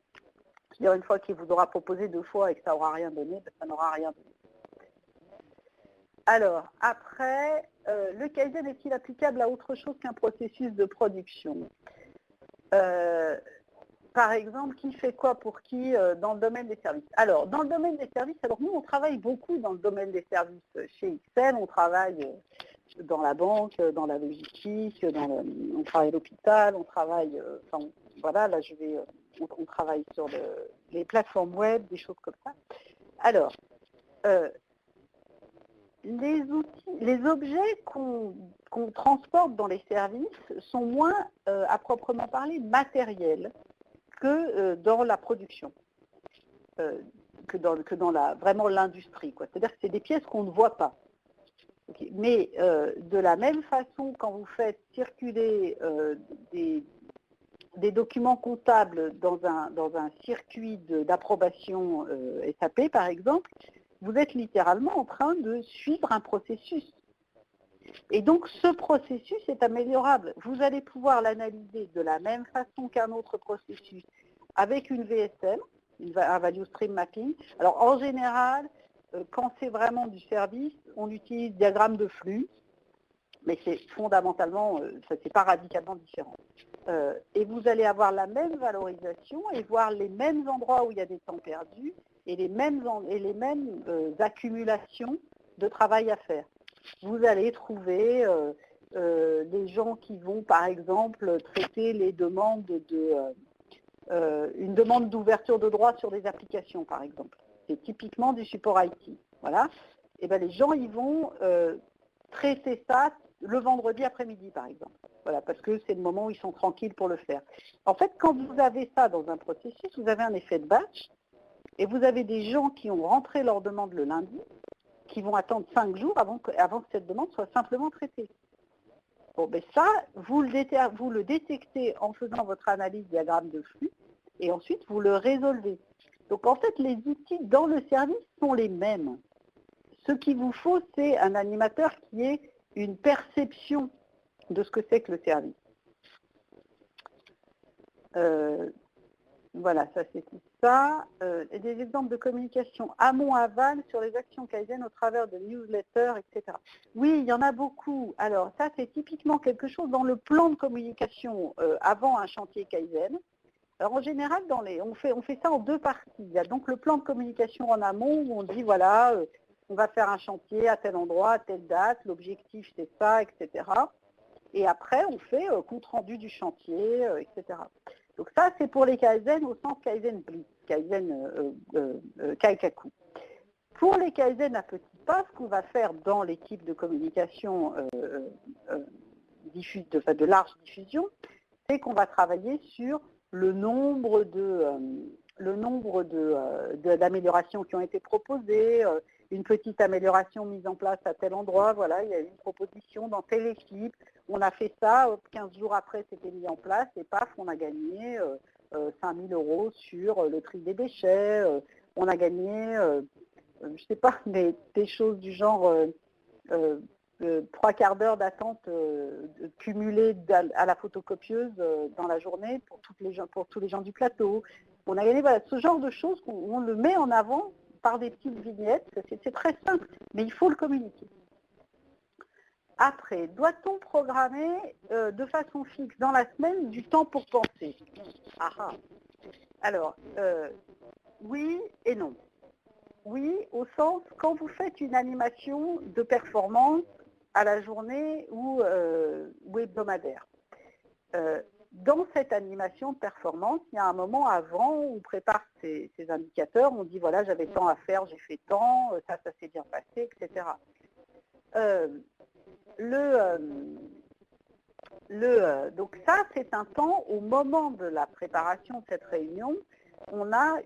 C'est-à-dire une fois qu'il vous aura proposé 2 fois et que ça n'aura rien donné, ça n'aura rien donné. Alors, après, le Kaizen est-il applicable à autre chose qu'un processus de production? Par exemple, qui fait quoi pour qui dans le domaine des services? Alors, dans le domaine des services, alors nous, on travaille beaucoup dans le domaine des services chez XL, on travaille dans la banque, dans la logistique, on travaille à l'hôpital, on travaille, enfin, voilà, là, on travaille sur les plateformes web, des choses comme ça. Alors, les objets qu'on transporte dans les services sont moins, à proprement parler, matériels que dans la production. vraiment l'industrie, quoi. C'est-à-dire que c'est des pièces qu'on ne voit pas. Okay. Mais de la même façon, quand vous faites circuler des documents comptables dans un circuit d'approbation SAP, par exemple, vous êtes littéralement en train de suivre un processus. Et donc, ce processus est améliorable. Vous allez pouvoir l'analyser de la même façon qu'un autre processus avec une VSM, un Value Stream Mapping. Alors, en général, quand c'est vraiment du service, on utilise diagramme de flux, mais c'est fondamentalement, ça c'est pas radicalement différent. Et vous allez avoir la même valorisation et voir les mêmes endroits où il y a des temps perdus et les mêmes accumulations de travail à faire. Vous allez trouver des gens qui vont, par exemple, traiter les demandes une demande d'ouverture de droit sur des applications, par exemple. C'est typiquement du support IT. Voilà. Et bien, les gens, ils vont traiter ça le vendredi après-midi, par exemple. Voilà, parce que c'est le moment où ils sont tranquilles pour le faire. En fait, quand vous avez ça dans un processus, vous avez un effet de batch, et vous avez des gens qui ont rentré leur demande le lundi, qui vont attendre 5 jours avant que cette demande soit simplement traitée. Bon, ben ça, vous le détectez en faisant votre analyse diagramme de flux, et ensuite vous le résolvez. Donc en fait, les outils dans le service sont les mêmes. Ce qu'il vous faut, c'est un animateur qui ait une perception de ce que c'est que le service. Voilà, ça c'est tout ça. Et des exemples de communication amont-aval sur les actions Kaizen au travers de newsletters, etc. Oui, il y en a beaucoup. Alors ça, c'est typiquement quelque chose dans le plan de communication avant un chantier Kaizen. Alors en général, on fait ça en deux parties. Il y a donc le plan de communication en amont où on dit, voilà, on va faire un chantier à tel endroit, à telle date, l'objectif c'est ça, etc. Et après, on fait compte rendu du chantier, etc. Donc ça, c'est pour les Kaizen au sens Kaizen Blitz, Kaizen Kaikaku. Pour les Kaizen à petits pas, ce qu'on va faire dans l'équipe de communication de large diffusion, c'est qu'on va travailler sur le nombre d'améliorations qui ont été proposées, une petite amélioration mise en place à tel endroit, voilà, il y a eu une proposition dans telle équipe, on a fait ça, 15 jours après c'était mis en place et paf, on a gagné 5 000 € sur le tri des déchets, on a gagné, je ne sais pas, mais des choses du genre 3 quarts d'heure d'attente cumulée à la photocopieuse dans la journée pour tous les gens du plateau. On a gagné ce genre de choses, on le met en avant par des petites vignettes, c'est très simple, mais il faut le communiquer. Après, doit-on programmer de façon fixe dans la semaine du temps pour penser? Alors, oui et non. Oui, au sens, quand vous faites une animation de performance à la journée ou hebdomadaire, dans cette animation de performance, il y a un moment avant où on prépare ces indicateurs, on dit voilà, j'avais tant à faire, j'ai fait tant, ça s'est bien passé, etc. Donc ça, c'est un temps, au moment de la préparation de cette réunion, on a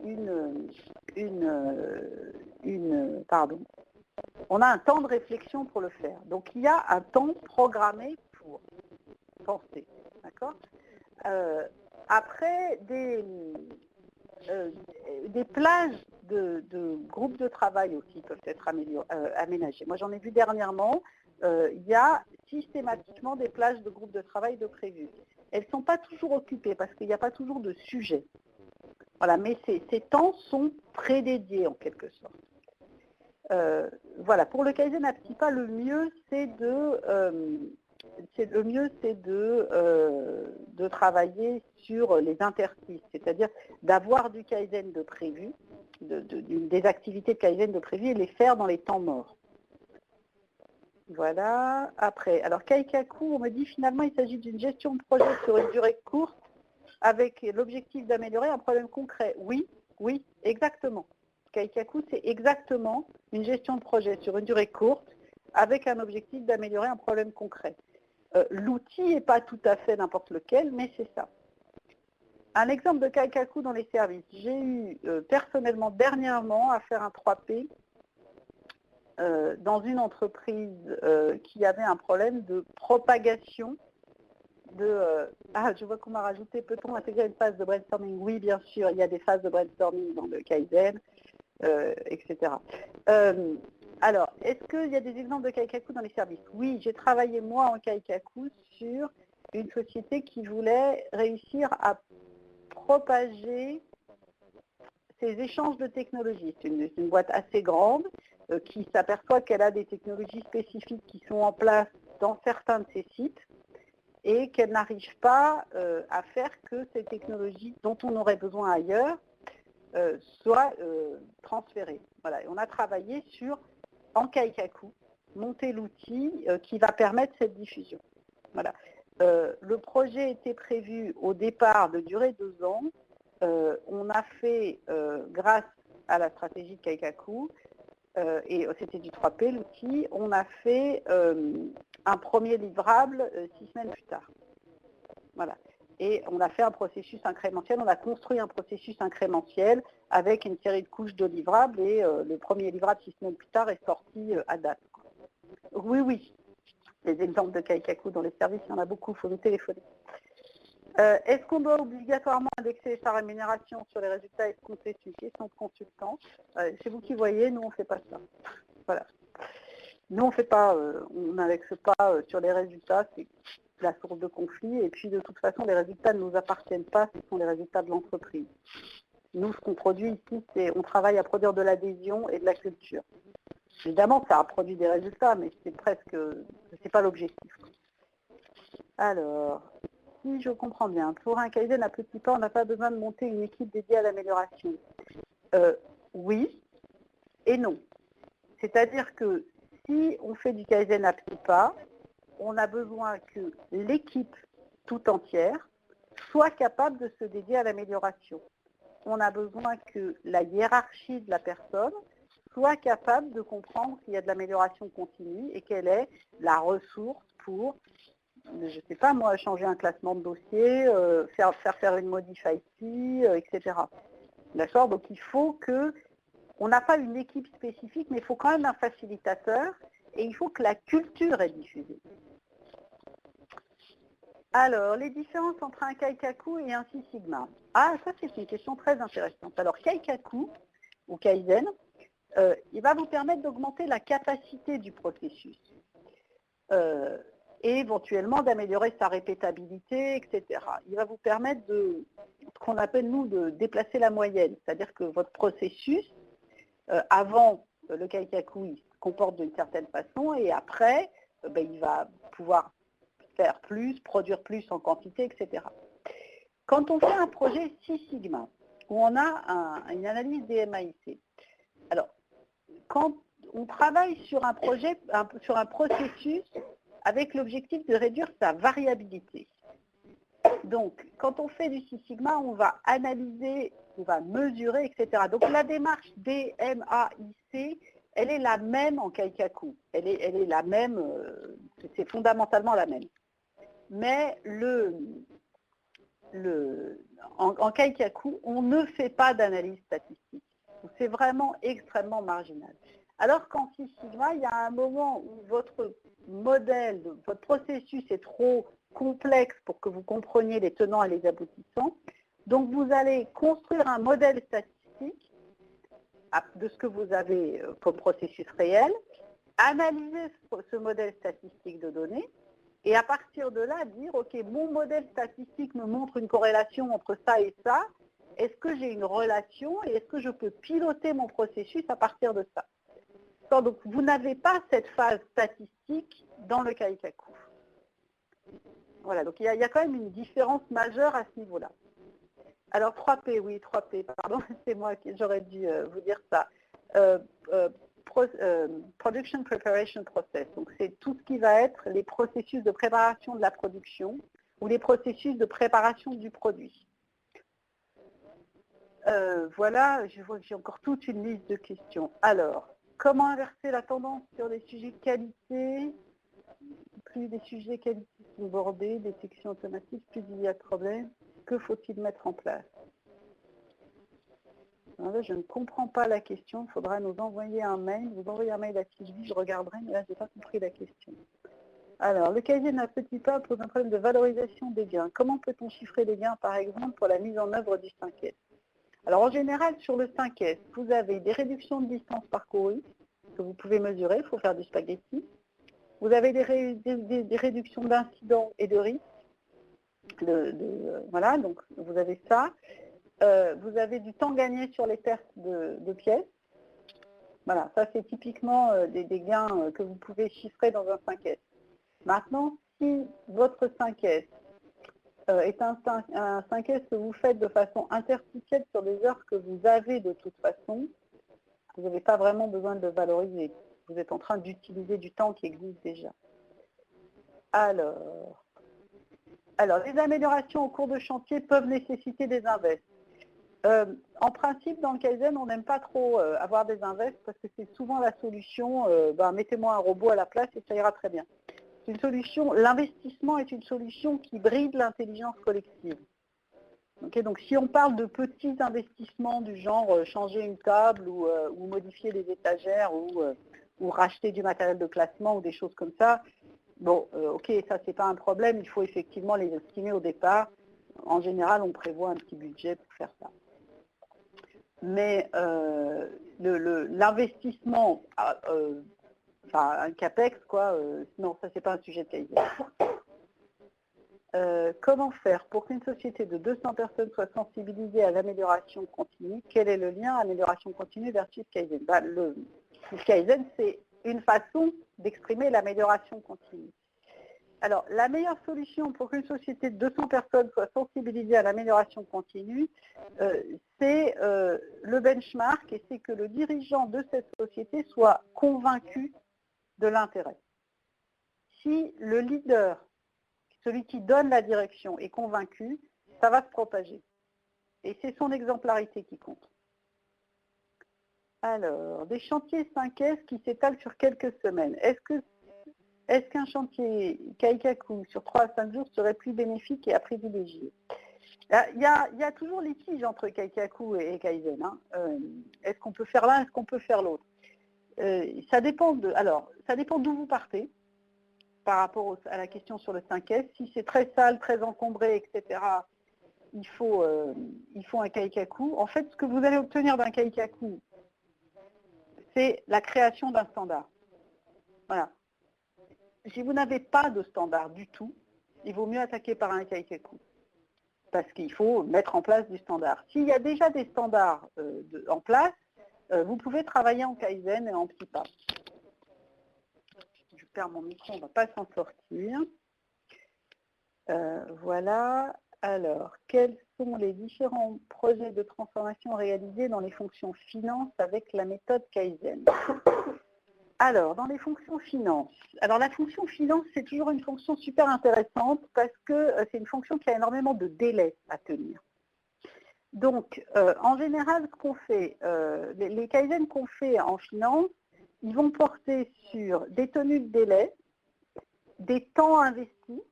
on a un temps de réflexion pour le faire. Donc il y a un temps programmé pour penser. D'accord ? Après, des plages de groupes de travail aussi peuvent être aménagées. Moi, j'en ai vu dernièrement, il y a systématiquement des plages de groupes de travail de prévues. Elles ne sont pas toujours occupées parce qu'il n'y a pas toujours de sujet. Voilà, mais ces temps sont prédédiés en quelque sorte. Voilà, pour le Kaizen à petits pas, le mieux c'est de travailler sur les interstices, c'est-à-dire d'avoir du Kaizen de prévu, des activités de Kaizen de prévu et les faire dans les temps morts. Voilà, après, alors Kaikaku, on me dit finalement il s'agit d'une gestion de projet sur une durée courte avec l'objectif d'améliorer un problème concret. Oui, exactement. Kaikaku, c'est exactement une gestion de projet sur une durée courte avec un objectif d'améliorer un problème concret. L'outil n'est pas tout à fait n'importe lequel, mais c'est ça. un exemple de Kaikaku dans les services. J'ai eu personnellement dernièrement à faire un 3P dans une entreprise qui avait un problème de propagation je vois qu'on m'a rajouté, peut-on intégrer une phase de brainstorming? Oui, bien sûr, il y a des phases de brainstorming dans le Kaizen, etc. Alors, est-ce qu'il y a des exemples de Kaikaku dans les services? Oui, j'ai travaillé moi en Kaikaku sur une société qui voulait réussir à propager ces échanges de technologies. C'est une boîte assez grande qui s'aperçoit qu'elle a des technologies spécifiques qui sont en place dans certains de ses sites et qu'elle n'arrive pas à faire que ces technologies dont on aurait besoin ailleurs soient transférées. Voilà. Et on a travaillé sur, en Kaikaku, monter l'outil qui va permettre cette diffusion. Voilà. Le projet était prévu au départ de durer 2 ans. On a fait, grâce à la stratégie de Kaikaku, et c'était du 3P l'outil, on a fait un premier livrable 6 semaines plus tard. Voilà. Et on a fait un processus incrémentiel, on a construit un processus incrémentiel avec une série de couches de livrables et le premier livrable 6 semaines plus tard est sorti à date. Oui, oui, les exemples de Kaikaku dans les services, il y en a beaucoup, il faut nous téléphoner. Est-ce qu'on doit obligatoirement indexer sa rémunération sur les résultats escomptés? C'est une question de consultant. C'est vous qui voyez, nous on ne fait pas ça. Voilà. Nous on fait pas, on n'indexe pas sur les résultats, c'est la source de conflit, et puis de toute façon les résultats ne nous appartiennent pas, ce sont les résultats de l'entreprise. Nous ce qu'on produit ici, c'est on travaille à produire de l'adhésion et de la culture. Évidemment ça a produit des résultats, mais c'est pas l'objectif. Alors, si je comprends bien, pour un Kaizen à petit pas, on n'a pas besoin de monter une équipe dédiée à l'amélioration. Oui et non. C'est-à-dire que si on fait du Kaizen à petits pas, on a besoin que l'équipe tout entière soit capable de se dédier à l'amélioration. On a besoin que la hiérarchie de la personne soit capable de comprendre qu'il y a de l'amélioration continue et qu'elle est la ressource pour, je ne sais pas moi, changer un classement de dossier, faire une modif IT, etc. D'accord? Donc il faut que, on n'a pas une équipe spécifique, mais il faut quand même un facilitateur et il faut que la culture est diffusée. Alors, les différences entre un Kaikaku et un Six Sigma. Ah, ça c'est une question très intéressante. Alors, Kaikaku, ou Kaizen, il va vous permettre d'augmenter la capacité du processus. Et éventuellement d'améliorer sa répétabilité, etc. Il va vous permettre de, ce qu'on appelle nous, de déplacer la moyenne. C'est-à-dire que votre processus, avant le Kaikaku, il se comporte d'une certaine façon et après, il va pouvoir faire plus, produire plus en quantité, etc. Quand on fait un projet Six Sigma, où on a une analyse des MAIC, alors, quand on travaille sur un projet, sur un processus avec l'objectif de réduire sa variabilité. Donc, quand on fait du Six Sigma, on va analyser, on va mesurer, etc. Donc, la démarche DMAIC, elle est la même en Kaikaku. Elle est la même, c'est fondamentalement la même. Mais en Kaikaku, on ne fait pas d'analyse statistique. C'est vraiment extrêmement marginal. Alors qu'en Six Sigma, il y a un moment où votre modèle, votre processus est trop complexe pour que vous compreniez les tenants et les aboutissants. Donc vous allez construire un modèle statistique de ce que vous avez comme processus réel, analyser ce modèle statistique de données, et à partir de là, dire, OK, mon modèle statistique me montre une corrélation entre ça et ça. Est-ce que j'ai une relation et est-ce que je peux piloter mon processus à partir de ça? Donc, vous n'avez pas cette phase statistique dans le Kaikaku. Voilà, donc il y a quand même une différence majeure à ce niveau-là. Alors, 3P, oui, 3P, pardon, c'est moi qui j'aurais dû vous dire ça. Production Preparation Process. Donc, c'est tout ce qui va être les processus de préparation de la production ou les processus de préparation du produit. Voilà, je vois que j'ai encore toute une liste de questions. Alors, comment inverser la tendance sur les sujets qualité? Plus des sujets qualité sont bordés, détection automatique, plus il y a de problèmes, Que faut-il mettre en place? Alors là, je ne comprends pas la question. Il faudra nous envoyer un mail. Vous envoyez un mail à Sylvie, je regarderai, mais là, je n'ai pas compris la question. Alors, le Kaizen à petit pas pose un problème de valorisation des gains. Comment peut-on chiffrer les gains, par exemple, pour la mise en œuvre du 5S? Alors, en général, sur le 5S, vous avez des réductions de distance parcourue que vous pouvez mesurer. Il faut faire du spaghetti. Vous avez des réductions d'incidents et de risques. Voilà, donc vous avez ça. Vous avez du temps gagné sur les pertes de pièces. Voilà, ça c'est typiquement des gains que vous pouvez chiffrer dans un 5S. Maintenant, si votre 5S est un 5S que vous faites de façon interstitielle sur des heures que vous avez de toute façon, vous n'avez pas vraiment besoin de le valoriser. Vous êtes en train d'utiliser du temps qui existe déjà. Alors, les améliorations au cours de chantier peuvent nécessiter des invests. En principe, dans le Kaizen, on n'aime pas trop avoir des invests parce que c'est souvent la solution, mettez-moi un robot à la place et ça ira très bien. Une solution, l'investissement est une solution qui bride l'intelligence collective. Okay, donc si on parle de petits investissements du genre changer une table ou modifier les étagères ou racheter du matériel de classement ou des choses comme ça, bon, ok, ça c'est pas un problème, il faut effectivement les estimer au départ. En général, on prévoit un petit budget pour faire ça. Mais l'investissement, un CAPEX, quoi, non, ça c'est pas un sujet de Kaizen. Comment faire pour qu'une société de 200 personnes soit sensibilisée à l'amélioration continue? Quel est le lien amélioration continue versus Kaizen? Le Kaizen, c'est une façon d'exprimer l'amélioration continue. Alors, la meilleure solution pour qu'une société de 200 personnes soit sensibilisée à l'amélioration continue, c'est le benchmark et c'est que le dirigeant de cette société soit convaincu de l'intérêt. Si le leader, celui qui donne la direction, est convaincu, ça va se propager. Et c'est son exemplarité qui compte. Alors, des chantiers 5S qui s'étalent sur quelques semaines. Est-ce qu'un chantier Kaikaku sur 3 à 5 jours serait plus bénéfique et à privilégier? Il y a toujours litige entre Kaikaku et Kaizen. Hein. Est-ce qu'on peut faire l'un, est-ce qu'on peut faire l'autre? Ça dépend d'où vous partez par rapport à la question sur le 5S. Si c'est très sale, très encombré, etc., il faut un Kaikaku. En fait, ce que vous allez obtenir d'un Kaikaku, c'est la création d'un standard. Voilà. Si vous n'avez pas de standard du tout, il vaut mieux attaquer par un Kaikaku. Parce qu'il faut mettre en place du standard. S'il y a déjà des standards en place, vous pouvez travailler en Kaizen et en petits pas. Je perds mon micro, on ne va pas s'en sortir. Voilà. Alors, quels sont les différents projets de transformation réalisés dans les fonctions finance avec la méthode Kaizen? Alors, dans les fonctions finance. Alors, la fonction finance, c'est toujours une fonction super intéressante parce que c'est une fonction qui a énormément de délais à tenir. Donc, en général, ce qu'on fait, les Kaizen qu'on fait en finance, ils vont porter sur des tenues de délai, des temps investis,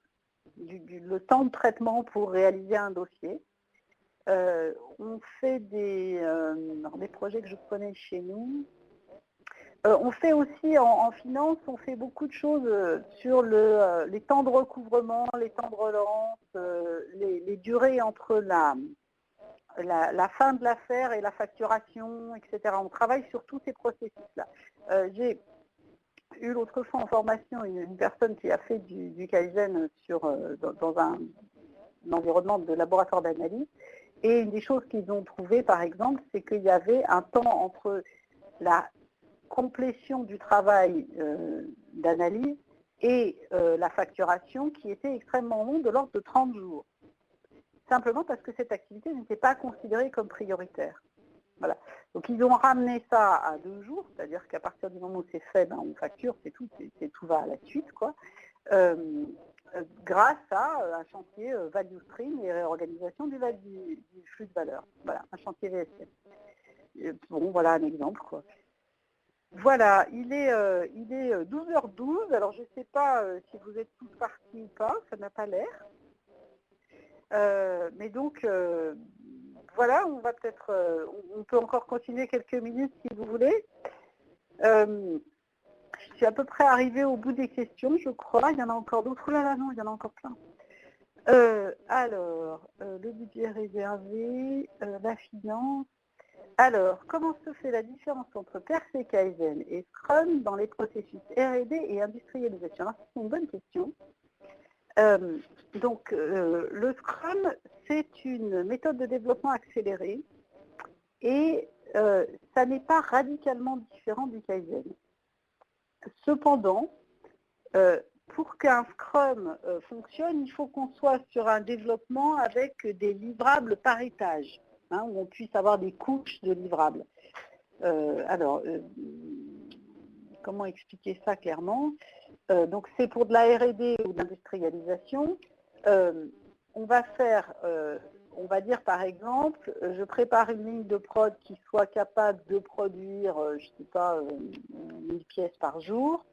le temps de traitement pour réaliser un dossier. On fait des projets que je connais chez nous. On fait aussi en finance, on fait beaucoup de choses sur les temps de recouvrement, les temps de relance, les durées entre la fin de l'affaire et la facturation, etc. On travaille sur tous ces processus-là. J'ai eu l'autre fois en formation une personne qui a fait du Kaizen dans un environnement de laboratoire d'analyse. Et une des choses qu'ils ont trouvées, par exemple, c'est qu'il y avait un temps entre la complétion du travail d'analyse et la facturation qui était extrêmement long, de l'ordre de 30 jours. Simplement parce que cette activité n'était pas considérée comme prioritaire. Voilà. Donc ils ont ramené ça à 2 jours, c'est-à-dire qu'à partir du moment où c'est fait, on facture, c'est tout, tout va à la suite, quoi. Grâce à un chantier value stream et réorganisation du flux de valeur. Voilà, un chantier VSM. Bon, voilà un exemple, quoi. Voilà, il est 12h12, alors je ne sais pas si vous êtes tous partis ou pas, ça n'a pas l'air. Mais donc, voilà, on va peut-être, on peut encore continuer quelques minutes si vous voulez. Je suis à peu près arrivée au bout des questions, je crois. Il y en a encore d'autres. Oh là là, non, il y en a encore plein. Alors, le budget réservé, la finance. Alors, comment se fait la différence entre PRC Kaizen et Scrum dans les processus R&D et industrialisation? Alors, c'est une bonne question. Donc, le Scrum, c'est une méthode de développement accéléré et ça n'est pas radicalement différent du Kaizen. Cependant, pour qu'un Scrum fonctionne, il faut qu'on soit sur un développement avec des livrables par étage, hein, où on puisse avoir des couches de livrables. Alors, comment expliquer ça clairement? Donc c'est pour de la R&D ou de l'industrialisation. On va faire, on va dire par exemple, je prépare une ligne de prod qui soit capable de produire, je ne sais pas, 1000 pièces par jour.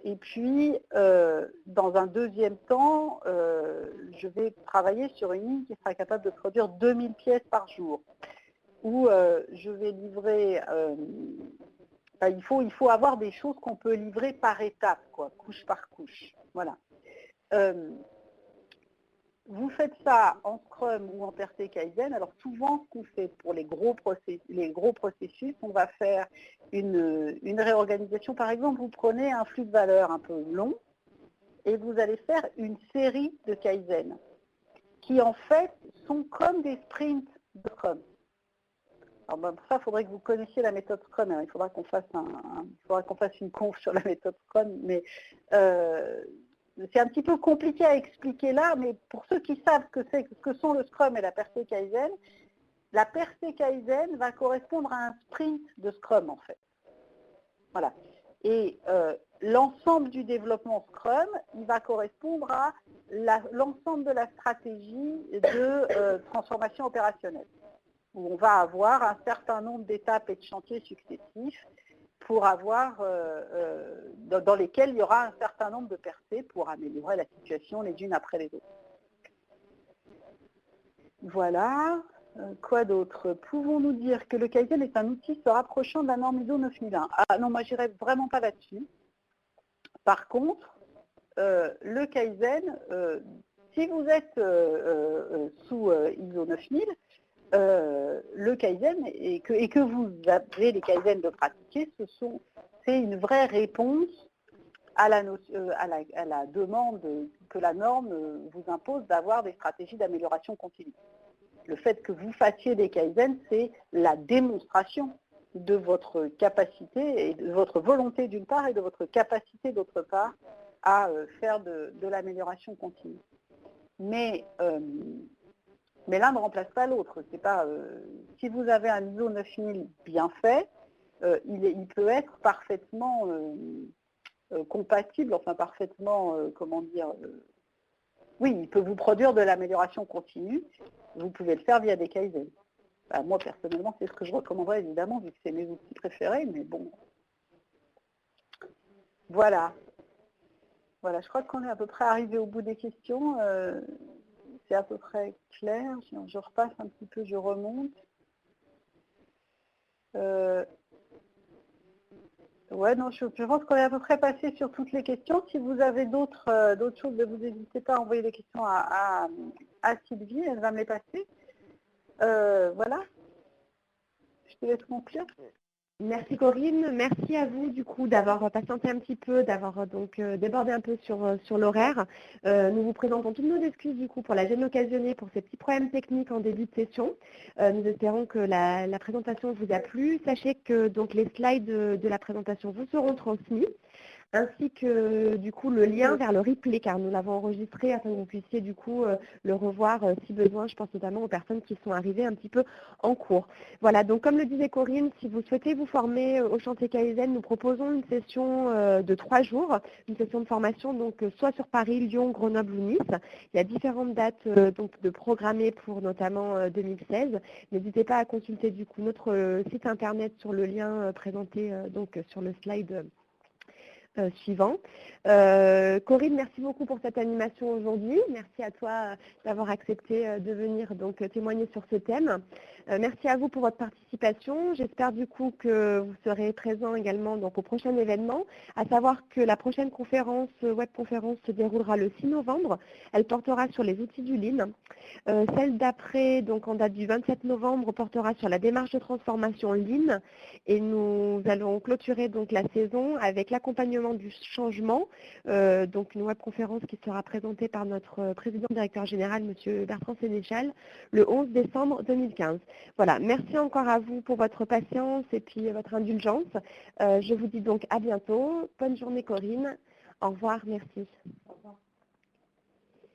Et puis, dans un deuxième temps, je vais travailler sur une ligne qui sera capable de produire 2000 pièces par jour. Où je vais livrer... il faut avoir des choses qu'on peut livrer par étape, quoi, couche par couche. Voilà. Vous faites ça en Scrum ou en PRC Kaizen. Alors souvent, ce qu'on fait pour les gros processus, on va faire une réorganisation. Par exemple, vous prenez un flux de valeur un peu long et vous allez faire une série de Kaizen qui en fait sont comme des sprints de Scrum. Alors pour ça, il faudrait que vous connaissiez la méthode Scrum. Il faudra qu'on fasse une conf sur la méthode Scrum, mais c'est un petit peu compliqué à expliquer là, mais pour ceux qui savent ce que sont le Scrum et la PRC Kaizen, la PRC Kaizen va correspondre à un sprint de Scrum en fait. Voilà. Et l'ensemble du développement Scrum, il va correspondre à l'ensemble de la stratégie de transformation opérationnelle, où on va avoir un certain nombre d'étapes et de chantiers successifs pour avoir, dans lesquels il y aura un certain nombre de percées pour améliorer la situation les unes après les autres. Voilà. Quoi d'autre? Pouvons-nous dire que le Kaizen est un outil se rapprochant de la norme ISO 9001? Ah non, moi je n'irai vraiment pas là-dessus. Par contre, le Kaizen, si vous êtes sous ISO 9000, le Kaizen et que vous avez les Kaizen de pratiquer, c'est une vraie réponse à la demande que la norme vous impose d'avoir des stratégies d'amélioration continue. Le fait que vous fassiez des Kaizen, c'est la démonstration de votre capacité et de votre volonté d'une part et de votre capacité d'autre part à faire de l'amélioration continue. Mais l'un ne remplace pas l'autre. C'est pas, si vous avez un ISO 9000 bien fait, il peut être parfaitement compatible, enfin parfaitement, comment dire, oui, il peut vous produire de l'amélioration continue. Vous pouvez le faire via des Kaizen. Moi, personnellement, c'est ce que je recommanderais, évidemment, vu que c'est mes outils préférés, mais bon. Voilà. Voilà, je crois qu'on est à peu près arrivé au bout des questions. C'est à peu près clair. Je repasse un petit peu, je remonte. Ouais, non, je pense qu'on est à peu près passé sur toutes les questions. Si vous avez d'autres choses, vous n'hésitez pas à envoyer des questions à Sylvie, elle va me les passer. Voilà. Je te laisse conclure. Merci Corinne, merci à vous du coup d'avoir patienté un petit peu, d'avoir donc débordé un peu sur l'horaire. Nous vous présentons toutes nos excuses du coup pour la gêne occasionnée pour ces petits problèmes techniques en début de session. Nous espérons que la présentation vous a plu. Sachez que donc les slides de la présentation vous seront transmis, ainsi que du coup le lien vers le replay, car nous l'avons enregistré afin que vous puissiez du coup le revoir si besoin. Je pense notamment aux personnes qui sont arrivées un petit peu en cours. Voilà, donc comme le disait Corinne, si vous souhaitez vous former au chantier Kaizen, nous proposons une session de 3 jours, une session de formation donc soit sur Paris, Lyon, Grenoble ou Nice. Il y a différentes dates donc de programmées pour notamment 2016. N'hésitez pas à consulter du coup notre site internet sur le lien présenté donc sur le slide suivants. Corinne, merci beaucoup pour cette animation aujourd'hui. Merci à toi d'avoir accepté de venir donc témoigner sur ce thème. Merci à vous pour votre participation. J'espère du coup que vous serez présents également donc, au prochain événement, à savoir que la prochaine conférence, webconférence se déroulera le 6 novembre. Elle portera sur les outils du Lean. Celle d'après, donc en date du 27 novembre, portera sur la démarche de transformation Lean. Et nous allons clôturer donc la saison avec l'accompagnement du changement, donc une webconférence qui sera présentée par notre président directeur général, M. Bertrand Sénéchal, le 11 décembre 2015. Voilà, merci encore à vous pour votre patience et puis votre indulgence. Je vous dis donc à bientôt. Bonne journée Corinne. Au revoir, merci. Au revoir.